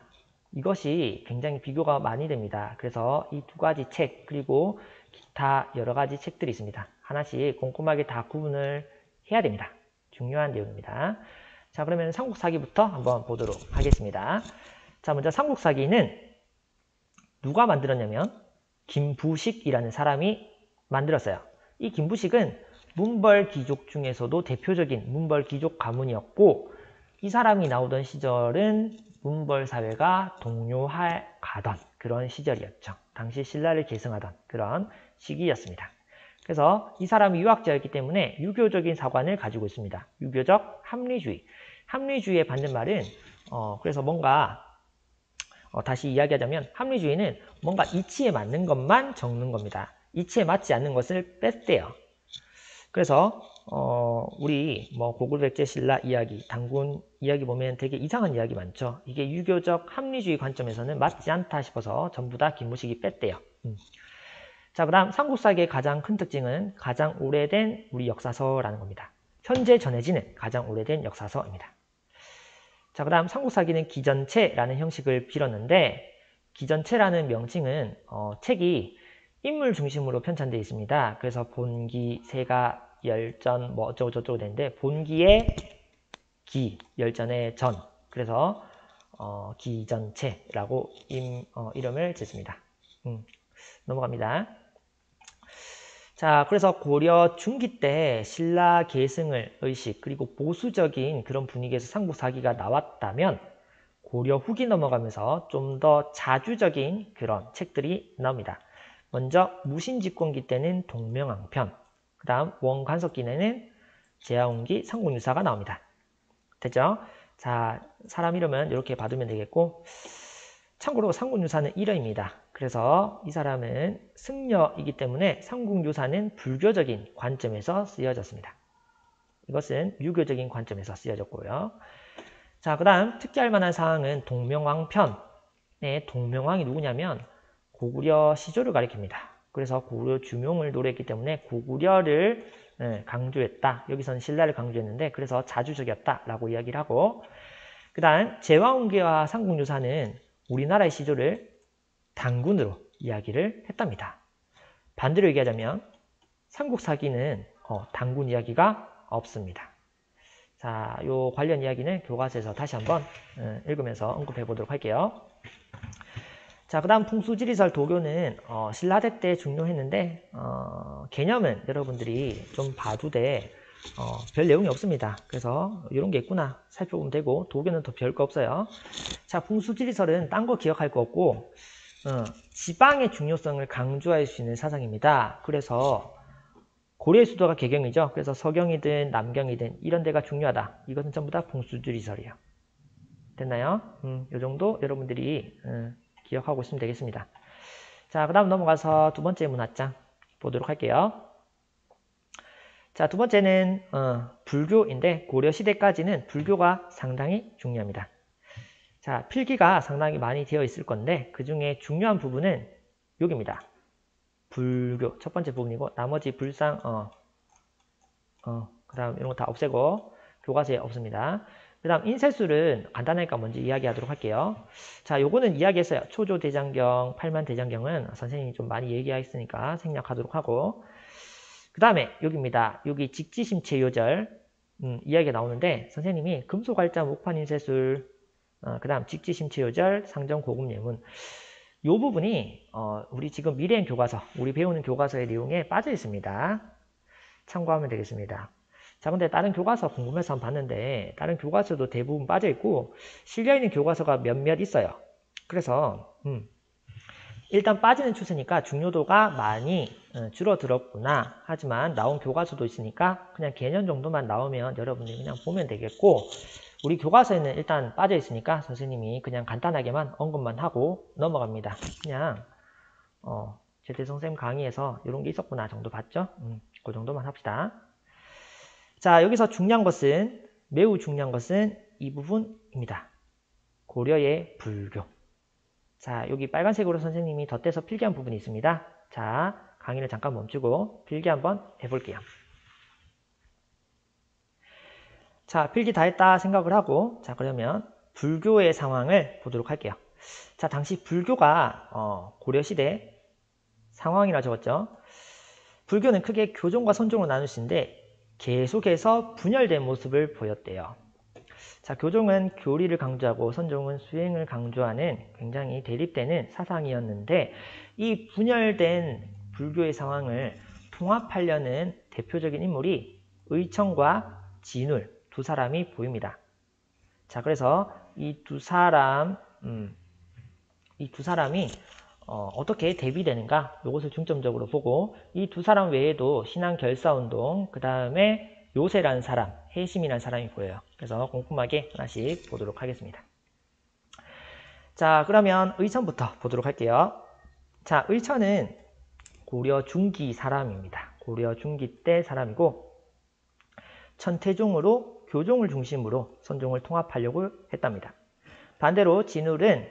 이것이 굉장히 비교가 많이 됩니다. 그래서 이 두 가지 책 그리고 기타 여러 가지 책들이 있습니다. 하나씩 꼼꼼하게 다 구분을 해야 됩니다. 중요한 내용입니다. 자, 그러면 삼국사기부터 한번 보도록 하겠습니다. 자, 먼저 삼국사기는 누가 만들었냐면 김부식이라는 사람이 만들었어요. 이 김부식은 문벌귀족 중에서도 대표적인 문벌귀족 가문이었고, 이 사람이 나오던 시절은 문벌사회가 동요할 가던 그런 시절이었죠. 당시 신라를 계승하던 그런 시기였습니다. 그래서 이 사람이 유학자였기 때문에 유교적인 사관을 가지고 있습니다. 유교적 합리주의. 합리주의의 반대말은 그래서 뭔가 다시 이야기하자면 합리주의는 뭔가 이치에 맞는 것만 적는 겁니다. 이치에 맞지 않는 것을 뺐대요. 그래서 우리 고구려백제 신라 이야기, 당군 이야기 보면 되게 이상한 이야기 많죠. 이게 유교적 합리주의 관점에서는 맞지 않다 싶어서 전부 다 김무식이 뺐대요. 자, 그 다음 삼국사기의 가장 큰 특징은 가장 오래된 우리 역사서라는 겁니다. 현재 전해지는 가장 오래된 역사서입니다. 자, 그 다음 삼국사기는 기전체라는 형식을 빌었는데, 기전체라는 명칭은 책이 인물 중심으로 편찬되어 있습니다. 그래서 본기, 세가, 열전 어쩌고저쩌고 되는데, 본기의 기, 열전의 전, 그래서 기전체라고 이름을 짓습니다. 넘어갑니다. 자, 그래서 고려 중기 때 신라 계승을 의식 그리고 보수적인 그런 분위기에서 삼국사기가 나왔다면, 고려 후기 넘어가면서 좀 더 자주적인 그런 책들이 나옵니다. 먼저 무신집권기 때는 동명왕편, 그 다음 원관석기내는 제하운기 삼국유사가 나옵니다. 됐죠? 자, 사람 이름은 이렇게 봐두면 되겠고, 참고로 삼국유사는 이름입니다. 그래서 이 사람은 승려이기 때문에 삼국유사는 불교적인 관점에서 쓰여졌습니다. 이것은 유교적인 관점에서 쓰여졌고요. 자, 그 다음 특기할 만한 사항은 동명왕편의 동명왕이 누구냐면 고구려 시조를 가리킵니다. 그래서 고구려 중용을 노래했기 때문에 고구려를 강조했다. 여기서는 신라를 강조했는데 그래서 자주적이었다라고 이야기를 하고, 그 다음 제왕운기와 삼국유사는 우리나라의 시조를 당군으로 이야기를 했답니다. 반대로 얘기하자면 삼국사기는 당군 이야기가 없습니다. 자, 요 관련 이야기는 교과서에서 다시 한번 읽으면서 언급해 보도록 할게요. 자, 그 다음 풍수지리설 도교는 신라대 때 중요했는데 개념은 여러분들이 좀 봐도 돼. 별 내용이 없습니다. 그래서 이런 게 있구나 살펴보면 되고, 도교는 더 별 거 없어요. 자, 풍수지리설은 딴 거 기억할 거 없고 지방의 중요성을 강조할 수 있는 사상입니다. 그래서 고려의 수도가 개경이죠. 그래서 서경이든 남경이든 이런 데가 중요하다. 이것은 전부 다 풍수지리설이에요. 됐나요? 이 정도 여러분들이 기억하고 있으면 되겠습니다. 자, 그 다음 넘어가서 두 번째 문화장 보도록 할게요. 자, 두 번째는 불교인데, 고려 시대까지는 불교가 상당히 중요합니다. 자, 필기가 상당히 많이 되어 있을 건데 그 중에 중요한 부분은 여기입니다. 불교 첫 번째 부분이고, 나머지 불상 그 다음 이런 거 다 없애고 교과서에 없습니다. 그 다음 인쇄술은 간단하니까 먼저 이야기하도록 할게요. 자, 요거는 이야기했어요. 초조대장경, 팔만대장경은 선생님이 좀 많이 얘기했으니까 생략하도록 하고, 그 다음에 여기입니다. 여기 직지심체요절 이야기가 나오는데 선생님이 금속알짜 목판인쇄술, 그 다음 직지심체요절, 상정고급예문, 요 부분이 우리 지금 미래행 교과서, 우리 배우는 교과서의 내용에 빠져 있습니다. 참고하면 되겠습니다. 자, 근데 다른 교과서 궁금해서 한번 봤는데 다른 교과서도 대부분 빠져 있고 실려있는 교과서가 몇몇 있어요. 그래서 일단 빠지는 추세니까 중요도가 많이 줄어들었구나. 하지만 나온 교과서도 있으니까 그냥 개념 정도만 나오면 여러분들이 그냥 보면 되겠고, 우리 교과서에는 일단 빠져 있으니까 선생님이 그냥 간단하게만 언급만 하고 넘어갑니다. 그냥 제태성 선생님 강의에서 이런 게 있었구나 정도 봤죠? 그 정도만 합시다. 자, 여기서 중요한 것은, 매우 중요한 것은 이 부분입니다. 고려의 불교. 자, 여기 빨간색으로 선생님이 덧대서 필기한 부분이 있습니다. 자, 강의를 잠깐 멈추고 필기 한번 해볼게요. 자, 필기 다 했다 생각을 하고, 자, 그러면 불교의 상황을 보도록 할게요. 자, 당시 불교가 고려시대 상황이라 적었죠. 불교는 크게 교종과 선종으로 나눌 수 있는데 계속해서 분열된 모습을 보였대요. 자, 교종은 교리를 강조하고 선종은 수행을 강조하는 굉장히 대립되는 사상이었는데, 이 분열된 불교의 상황을 통합하려는 대표적인 인물이 의청과 진울 두 사람이 보입니다. 자, 그래서 이 두 사람이 어떻게 대비되는가, 이것을 중점적으로 보고, 이 두 사람 외에도 신앙결사운동, 그 다음에 요세라는 사람, 해심이라는 사람이 보여요. 그래서 꼼꼼하게 하나씩 보도록 하겠습니다. 자, 그러면 의천부터 보도록 할게요. 자, 의천은 고려 중기 사람입니다. 고려 중기 때 사람이고, 천태종으로 교종을 중심으로 선종을 통합하려고 했답니다. 반대로 진울은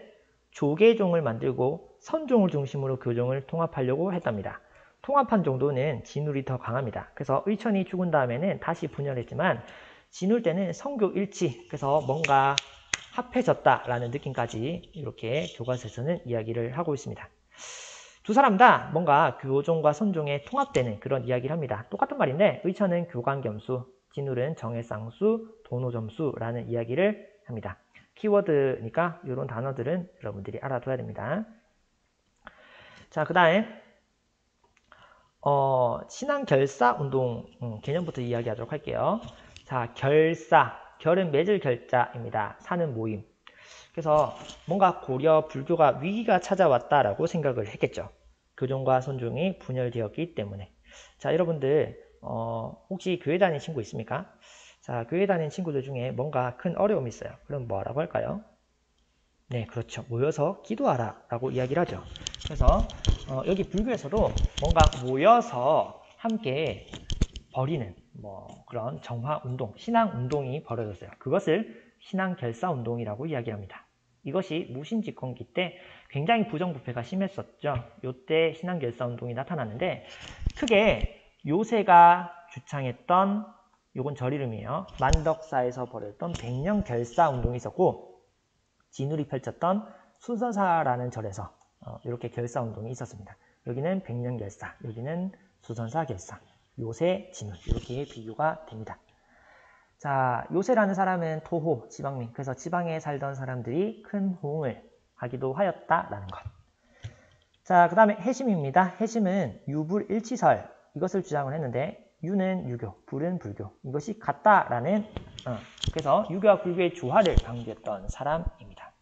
조계종을 만들고 선종을 중심으로 교종을 통합하려고 했답니다. 통합한 정도는 진울이 더 강합니다. 그래서 의천이 죽은 다음에는 다시 분열했지만 진울 때는 성교 일치, 그래서 뭔가 합해졌다라는 느낌까지 이렇게 교과서에서는 이야기를 하고 있습니다. 두 사람 다 뭔가 교종과 선종에 통합되는 그런 이야기를 합니다. 똑같은 말인데 의천은 교관겸수, 진울은 정해쌍수, 도노점수라는 이야기를 합니다. 키워드니까 이런 단어들은 여러분들이 알아둬야 됩니다. 자, 그 다음 신앙결사운동 개념부터 이야기하도록 할게요. 자, 결사, 결은 맺을 결자입니다. 사는 모임. 그래서 뭔가 고려 불교가 위기가 찾아왔다라고 생각을 했겠죠. 교종과 선종이 분열되었기 때문에. 자, 여러분들 혹시 교회 다니는 친구 있습니까? 자, 교회 다니는 친구들 중에 뭔가 큰 어려움이 있어요. 그럼 뭐라고 할까요? 네, 그렇죠. 모여서 기도하라 라고 이야기를 하죠. 그래서 여기 불교에서도 뭔가 모여서 함께 벌이는 그런 정화운동, 신앙운동이 벌어졌어요. 그것을 신앙결사운동이라고 이야기합니다. 이것이 무신집권기 때 굉장히 부정부패가 심했었죠. 이때 신앙결사운동이 나타났는데, 크게 요새가 주창했던, 요건 절 이름이에요. 만덕사에서 벌였던 백년결사운동이 있었고, 진울이 펼쳤던 수선사라는 절에서 이렇게 결사운동이 있었습니다. 여기는 백년결사, 여기는 수선사결사, 요새, 진울 이렇게 비교가 됩니다. 자, 요새라는 사람은 토호, 지방민, 그래서 지방에 살던 사람들이 큰 호응을 하기도 하였다라는 것. 자, 그 다음에 해심입니다. 해심은 유불일치설 이것을 주장을 했는데 유는 유교, 불은 불교 이것이 같다라는 그래서 유교와 불교의 조화를 강조했던 사람입니다.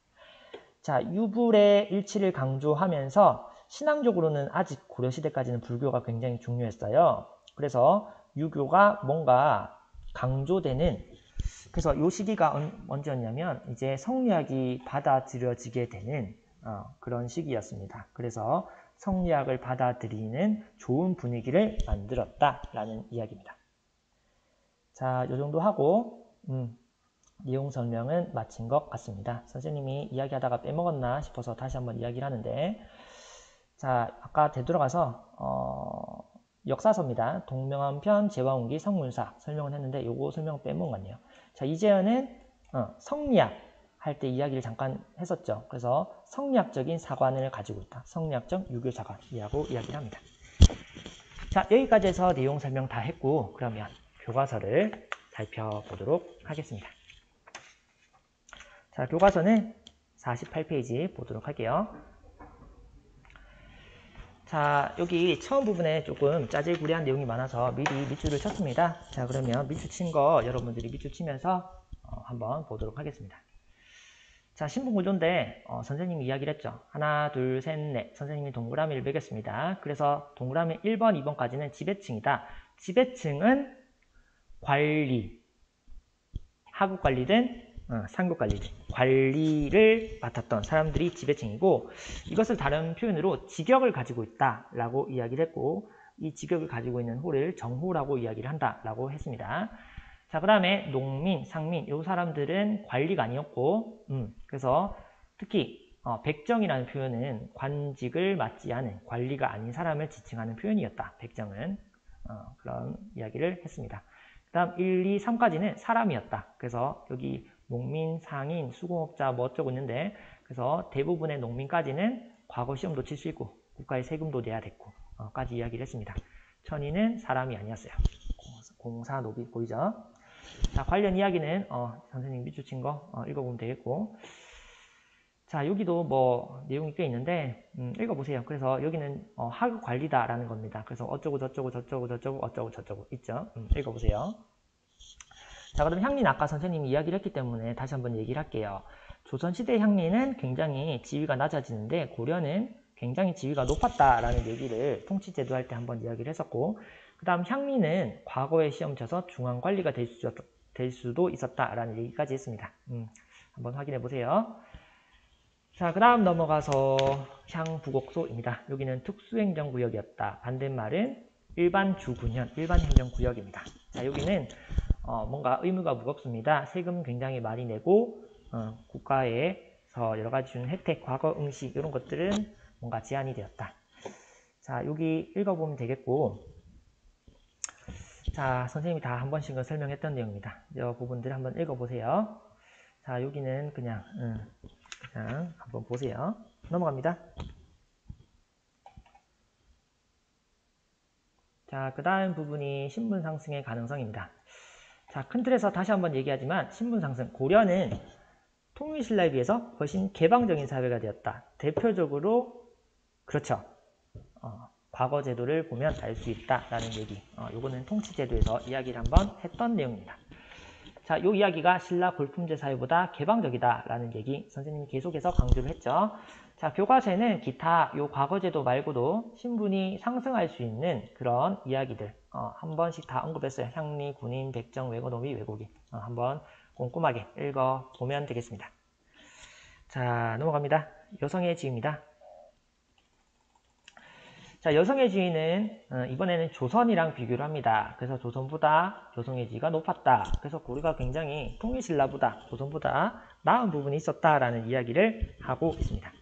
자, 유불의 일치를 강조하면서 신앙적으로는 아직 고려시대까지는 불교가 굉장히 중요했어요. 그래서 유교가 뭔가 강조되는 그래서 이 시기가 언제였냐면 이제 성리학이 받아들여지게 되는 그런 시기였습니다. 그래서 성리학을 받아들이는 좋은 분위기를 만들었다라는 이야기입니다. 자, 이 정도 하고 내용 설명은 마친 것 같습니다. 선생님이 이야기하다가 빼먹었나 싶어서 다시 한번 이야기를 하는데 자, 아까 되돌아가서 역사서입니다. 동명한편, 제화운기, 성문사 설명을 했는데 요거 설명 빼먹은 것 같네요. 자, 이제는 성리학 할 때 이야기를 잠깐 했었죠. 그래서 성리학적인 사관을 가지고 있다. 성리학적 유교 사관이라고 이야기를 합니다. 자, 여기까지 해서 내용 설명 다 했고 그러면 교과서를 살펴보도록 하겠습니다. 자, 교과서는 48페이지 보도록 할게요. 자, 여기 처음 부분에 조금 짜질구리한 내용이 많아서 미리 밑줄을 쳤습니다. 자, 그러면 밑줄 친 거 여러분들이 밑줄 치면서 한번 보도록 하겠습니다. 자, 신분구조인데 선생님이 이야기를 했죠. 하나, 둘, 셋, 넷. 선생님이 동그라미를 매겼습니다. 그래서 동그라미 1번, 2번까지는 지배층이다. 지배층은 관리, 하급관리든 상급관리든 관리를 맡았던 사람들이 지배층이고 이것을 다른 표현으로 직역을 가지고 있다라고 이야기를 했고 이 직역을 가지고 있는 호를 정호라고 이야기를 한다라고 했습니다. 자, 그 다음에 농민, 상민 이 사람들은 관리가 아니었고 그래서 특히 백정이라는 표현은 관직을 맡지 않은 관리가 아닌 사람을 지칭하는 표현이었다. 백정은 그런 이야기를 했습니다. 그 다음 1, 2, 3까지는 사람이었다. 그래서 여기 농민, 상인, 수공업자 뭐 어쩌고 있는데 그래서 대부분의 농민까지는 과거 시험도 칠 수 있고 국가에 세금도 내야 됐고 까지 이야기를 했습니다. 천인은 사람이 아니었어요. 공사, 노비 보이죠? 자, 관련 이야기는 선생님 밑줄 친 거 읽어보면 되겠고 자, 여기도 뭐 내용이 꽤 있는데 읽어보세요. 그래서 여기는 하급 관리다라는 겁니다. 그래서 어쩌고 저쩌고 저쩌고 저쩌고 어쩌고 저쩌고 있죠. 읽어보세요. 자, 그럼 향리는 아까 선생님이 이야기를 했기 때문에 다시 한번 얘기를 할게요. 조선시대 향리는 굉장히 지위가 낮아지는데 고려는 굉장히 지위가 높았다라는 얘기를 통치제도 할 때 한번 이야기를 했었고 그 다음 향리는 과거에 시험 쳐서 중앙관리가 될 수도 있었다라는 얘기까지 했습니다. 한번 확인해 보세요. 자, 그 다음 넘어가서 향부곡소입니다. 여기는 특수행정구역이었다. 반대말은 일반 주군현, 일반 행정구역입니다. 자, 여기는 뭔가 의무가 무겁습니다. 세금 굉장히 많이 내고 국가에서 여러 가지 주는 혜택, 과거 응시 이런 것들은 뭔가 제한이 되었다. 자, 여기 읽어보면 되겠고 자, 선생님이 다 한 번씩은 설명했던 내용입니다. 이 부분들 한번 읽어보세요. 자, 여기는 그냥 한번 보세요. 넘어갑니다. 자, 그 다음 부분이 신분 상승의 가능성입니다. 자, 큰 틀에서 다시 한번 얘기하지만 신분 상승, 고려는 통일신라에 비해서 훨씬 개방적인 사회가 되었다. 대표적으로 그렇죠. 과거 제도를 보면 알 수 있다라는 얘기. 요거는 통치제도에서 이야기를 한번 했던 내용입니다. 자, 요 이야기가 신라 골품제 사회보다 개방적이다라는 얘기 선생님이 계속해서 강조를 했죠. 자, 교과서에는 기타 요 과거제도 말고도 신분이 상승할 수 있는 그런 이야기들 한 번씩 다 언급했어요. 향리, 군인, 백정, 외고노비, 외고기 한번 꼼꼼하게 읽어보면 되겠습니다. 자, 넘어갑니다. 여성의 지위입니다. 자, 여성의 지위는 이번에는 조선이랑 비교를 합니다. 그래서 조선보다 여성의 지위가 높았다. 그래서 고려가 굉장히 통일신라보다 조선보다 나은 부분이 있었다라는 이야기를 하고 있습니다. 자,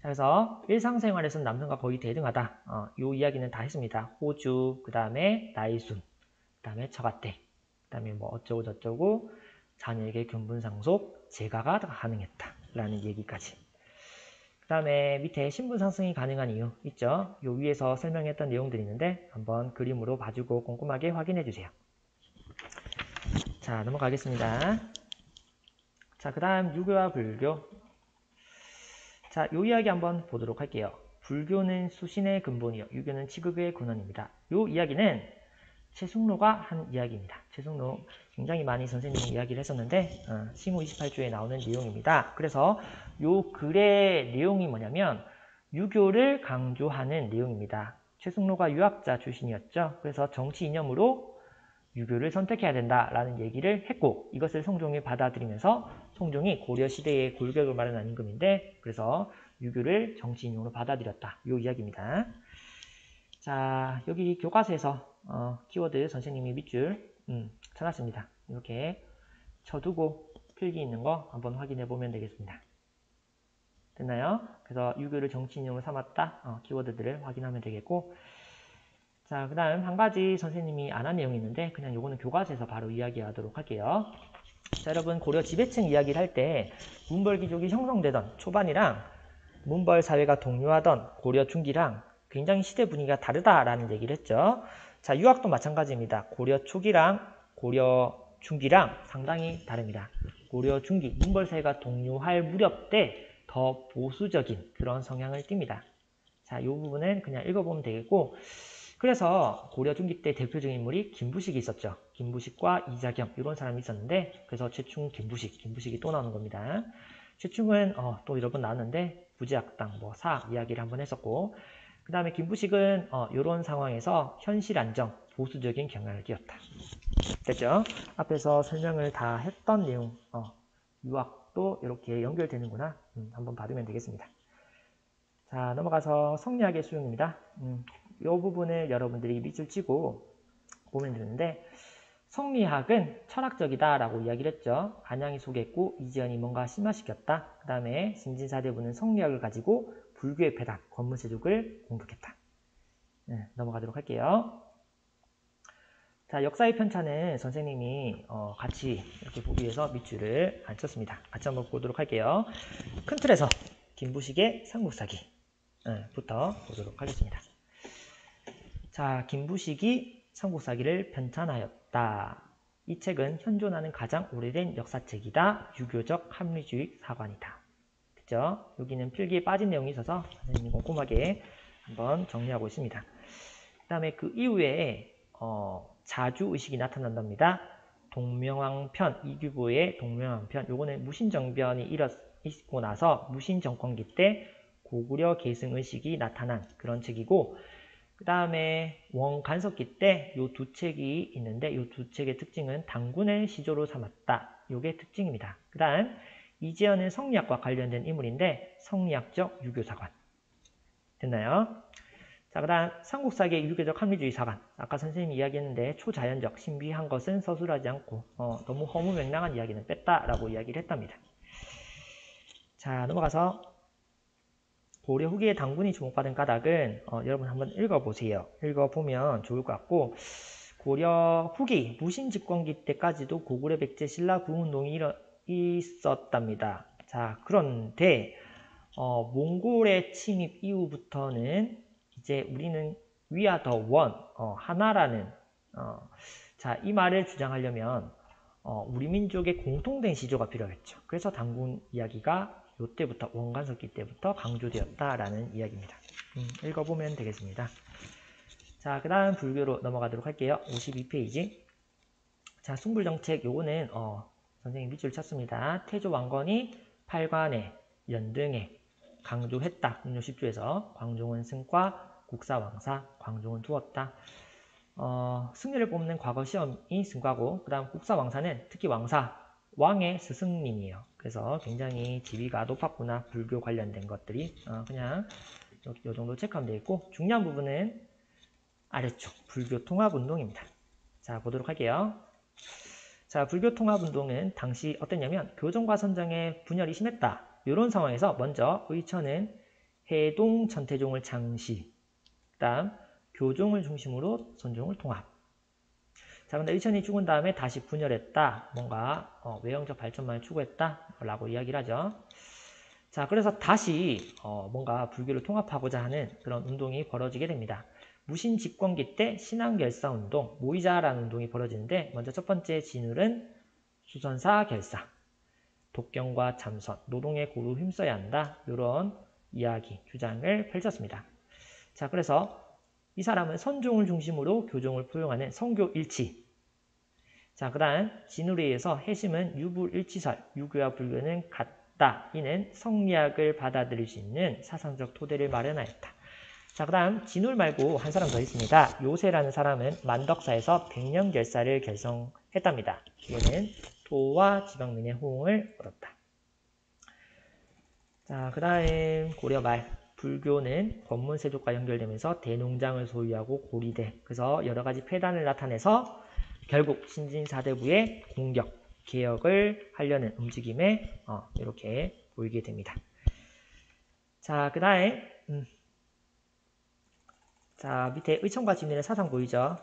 그래서 일상생활에서는 남성과 거의 대등하다. 이 이야기는 다 했습니다. 호주, 그 다음에 나이순, 그 다음에 처가댁, 그 다음에 뭐 어쩌고 저쩌고 자녀에게 근분상속, 제가가 가능했다라는 얘기까지. 그 다음에 밑에 신분 상승이 가능한 이유 있죠? 요 위에서 설명했던 내용들이 있는데 한번 그림으로 봐주고 꼼꼼하게 확인해 주세요. 자, 넘어가겠습니다. 자, 그 다음 유교와 불교. 자, 요 이야기 한번 보도록 할게요. 불교는 수신의 근본이요 유교는 치국의 근원입니다. 요 이야기는 최숙로가 한 이야기입니다. 최숙로 굉장히 많이 선생님이 이야기를 했었는데 시무 28조에 나오는 내용입니다. 그래서 요 글의 내용이 뭐냐면 유교를 강조하는 내용입니다. 최숙로가 유학자 출신이었죠. 그래서 정치 이념으로 유교를 선택해야 된다라는 얘기를 했고 이것을 성종이 받아들이면서 성종이 고려시대의 골격을 마련한 임금인데 그래서 유교를 정치 이념으로 받아들였다. 요 이야기입니다. 자, 여기 교과서에서 키워드 선생님이 밑줄 쳐놨습니다. 이렇게 쳐두고 필기 있는 거 한번 확인해 보면 되겠습니다. 됐나요? 그래서 유교를 정치 인용으로 삼았다. 키워드들을 확인하면 되겠고 자, 그 다음 한 가지 선생님이 안 한 내용이 있는데 그냥 요거는 교과서에서 바로 이야기하도록 할게요. 자, 여러분 고려 지배층 이야기를 할 때 문벌귀족이 형성되던 초반이랑 문벌 사회가 동요하던 고려 중기랑 굉장히 시대 분위기가 다르다라는 얘기를 했죠. 자, 유학도 마찬가지입니다. 고려 초기랑 고려 중기랑 상당히 다릅니다. 고려 중기, 문벌 사회가 동요할 무렵 때 더 보수적인 그런 성향을 띱니다. 자, 이 부분은 그냥 읽어보면 되겠고 그래서 고려 중기 때 대표적인 인물이 김부식이 있었죠. 김부식과 이자겸 이런 사람이 있었는데 그래서 최충, 김부식이 또 나오는 겁니다. 최충은 또 여러 번 나왔는데 부지학당, 사 이야기를 한번 했었고 그 다음에 김부식은 이런 상황에서 현실 안정, 보수적인 경향을 띄었다. 됐죠? 앞에서 설명을 다 했던 내용 유학도 이렇게 연결되는구나. 한번 받으면 되겠습니다. 자, 넘어가서 성리학의 수용입니다. 이 부분을 여러분들이 밑줄 치고 보면 되는데 성리학은 철학적이다 라고 이야기를 했죠. 안양이 소개했고 이지연이 뭔가 심화시켰다. 그 다음에 신진사대부는 성리학을 가지고 불교의 배단, 권무세족을 공격했다. 네, 넘어가도록 할게요. 자, 역사의 편차는 선생님이 같이 이렇게 보기 위해서 밑줄을 안 쳤습니다. 같이 한번 보도록 할게요. 큰 틀에서 김부식의 삼국사기 부터 보도록 하겠습니다. 자, 김부식이 삼국사기를 편찬하였다. 이 책은 현존하는 가장 오래된 역사책이다. 유교적 합리주의 사관이다. 그죠? 여기는 필기에 빠진 내용이 있어서 선생님이 꼼꼼하게 한번 정리하고 있습니다. 그 다음에 그 이후에 자주의식이 나타난답니다. 동명왕편, 이규보의 동명왕편, 요거는 무신정변이 있고 나서 무신정권기 때 고구려 계승의식이 나타난 그런 책이고 그 다음에 원간석기 때 요 두 책이 있는데 요 두 책의 특징은 당군을 시조로 삼았다. 요게 특징입니다. 그 다음 이재현은 성리학과 관련된 인물인데 성리학적 유교사관. 됐나요? 자, 그 다음 삼국사기의 유교적 합리주의 사관. 아까 선생님이 이야기했는데 초자연적, 신비한 것은 서술하지 않고 너무 허무맹랑한 이야기는 뺐다라고 이야기를 했답니다. 자, 넘어가서 고려 후기의 당군이 주목받은 까닭은 여러분 한번 읽어보세요. 읽어보면 좋을 것 같고 고려 후기 무신집권기 때까지도 고구려 백제 신라 구운동이 있었답니다. 자, 그런데 몽골의 침입 이후부터는 이제 우리는 We are the one, 하나라는 자, 이 말을 주장하려면 우리 민족의 공통된 시조가 필요하겠죠. 그래서 당군 이야기가 이때부터 원간석기 때부터 강조되었다라는 이야기입니다. 읽어보면 되겠습니다. 자, 그 다음 불교로 넘어가도록 할게요. 52페이지. 자, 숭불정책 요거는 선생님 밑줄 쳤습니다. 태조 왕건이 팔관에 연등에 강조했다. 음료 10조에서 광종은 승과 국사왕사, 광종은 두었다. 승리를 뽑는 과거 시험이 승과고 그 다음 국사왕사는 특히 왕사, 왕의 스승님이에요. 그래서 굉장히 지위가 높았구나. 불교 관련된 것들이 그냥 요 정도 체크하면 되겠고 중요한 부분은 아래쪽 불교 통합운동입니다. 자, 보도록 할게요. 자, 불교 통합운동은 당시 어땠냐면 교정과 선정의 분열이 심했다. 이런 상황에서 먼저 의천은 해동 전태종을 창시, 그 다음 교종을 중심으로 선종을 통합. 자, 근데 의천이 죽은 다음에 다시 분열했다. 뭔가 외형적 발전만을 추구했다 라고 이야기를 하죠. 자, 그래서 다시 뭔가 불교를 통합하고자 하는 그런 운동이 벌어지게 됩니다. 무신 집권기 때 신앙결사운동, 모의자라는 운동이 벌어지는데 먼저 첫 번째 진울은 수선사 결사, 독경과 참선, 노동에 고루 힘써야 한다. 이런 이야기, 주장을 펼쳤습니다. 자, 그래서 이 사람은 선종을 중심으로 교종을 포용하는 성교일치. 자, 그 다음 진울에 의해서 해심은 유불일치설, 유교와 불교는 같다. 이는 성리학을 받아들일 수 있는 사상적 토대를 마련하였다. 자, 그 다음 진울 말고 한 사람 더 있습니다. 요세라는 사람은 만덕사에서 백년결사를 결성했답니다. 이는 토와 지방민의 호응을 얻었다. 자, 그 다음 고려 말 불교는 권문세족과 연결되면서 대농장을 소유하고 고리대, 그래서 여러가지 폐단을 나타내서 결국 신진사대부의 공격, 개혁을 하려는 움직임에 이렇게 보이게 됩니다. 자, 그 다음에 자, 밑에 의천과 진울의 사상 보이죠?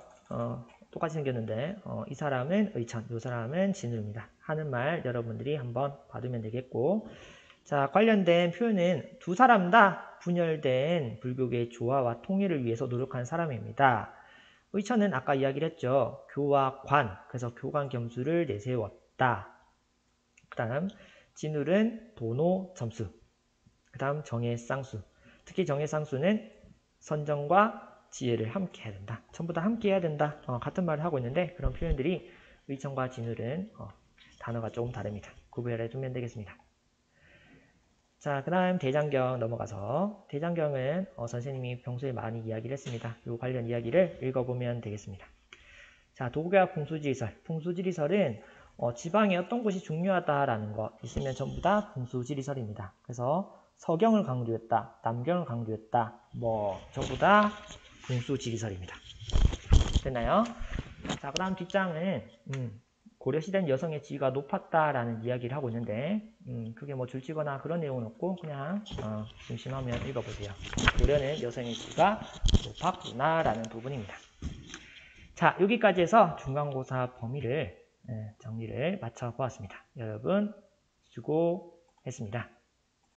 똑같이 생겼는데 이 사람은 의천, 이 사람은 진울입니다. 하는 말 여러분들이 한번 봐두면 되겠고, 자, 관련된 표현은 두 사람 다 분열된 불교계의 조화와 통일을 위해서 노력한 사람입니다. 의천은 아까 이야기를 했죠. 교와 관, 그래서 교관 겸수를 내세웠다. 그 다음 진울은 도노 점수, 그 다음 정의 쌍수. 특히 정의 쌍수는 선정과 지혜를 함께 해야 된다. 전부 다 함께 해야 된다. 같은 말을 하고 있는데 그런 표현들이 의천과 진울은 단어가 조금 다릅니다. 구별해 두면 되겠습니다. 자, 그 다음 대장경 넘어가서 대장경은 선생님이 평소에 많이 이야기를 했습니다. 이 관련 이야기를 읽어보면 되겠습니다. 자, 도교와 풍수지리설. 풍수지리설은 지방에 어떤 곳이 중요하다라는 거 있으면 전부 다 풍수지리설입니다. 그래서 서경을 강조했다, 남경을 강조했다, 전부 다 풍수지리설입니다. 됐나요? 자, 그 다음 뒷장은 고려시대는 여성의 지위가 높았다라는 이야기를 하고 있는데 그게 줄치거나 그런 내용은 없고 그냥 심심하면 읽어보세요. 고려는 여성의 지위가 높았구나라는 부분입니다. 자, 여기까지 해서 중간고사 범위를 정리를 마쳐보았습니다. 여러분 수고했습니다.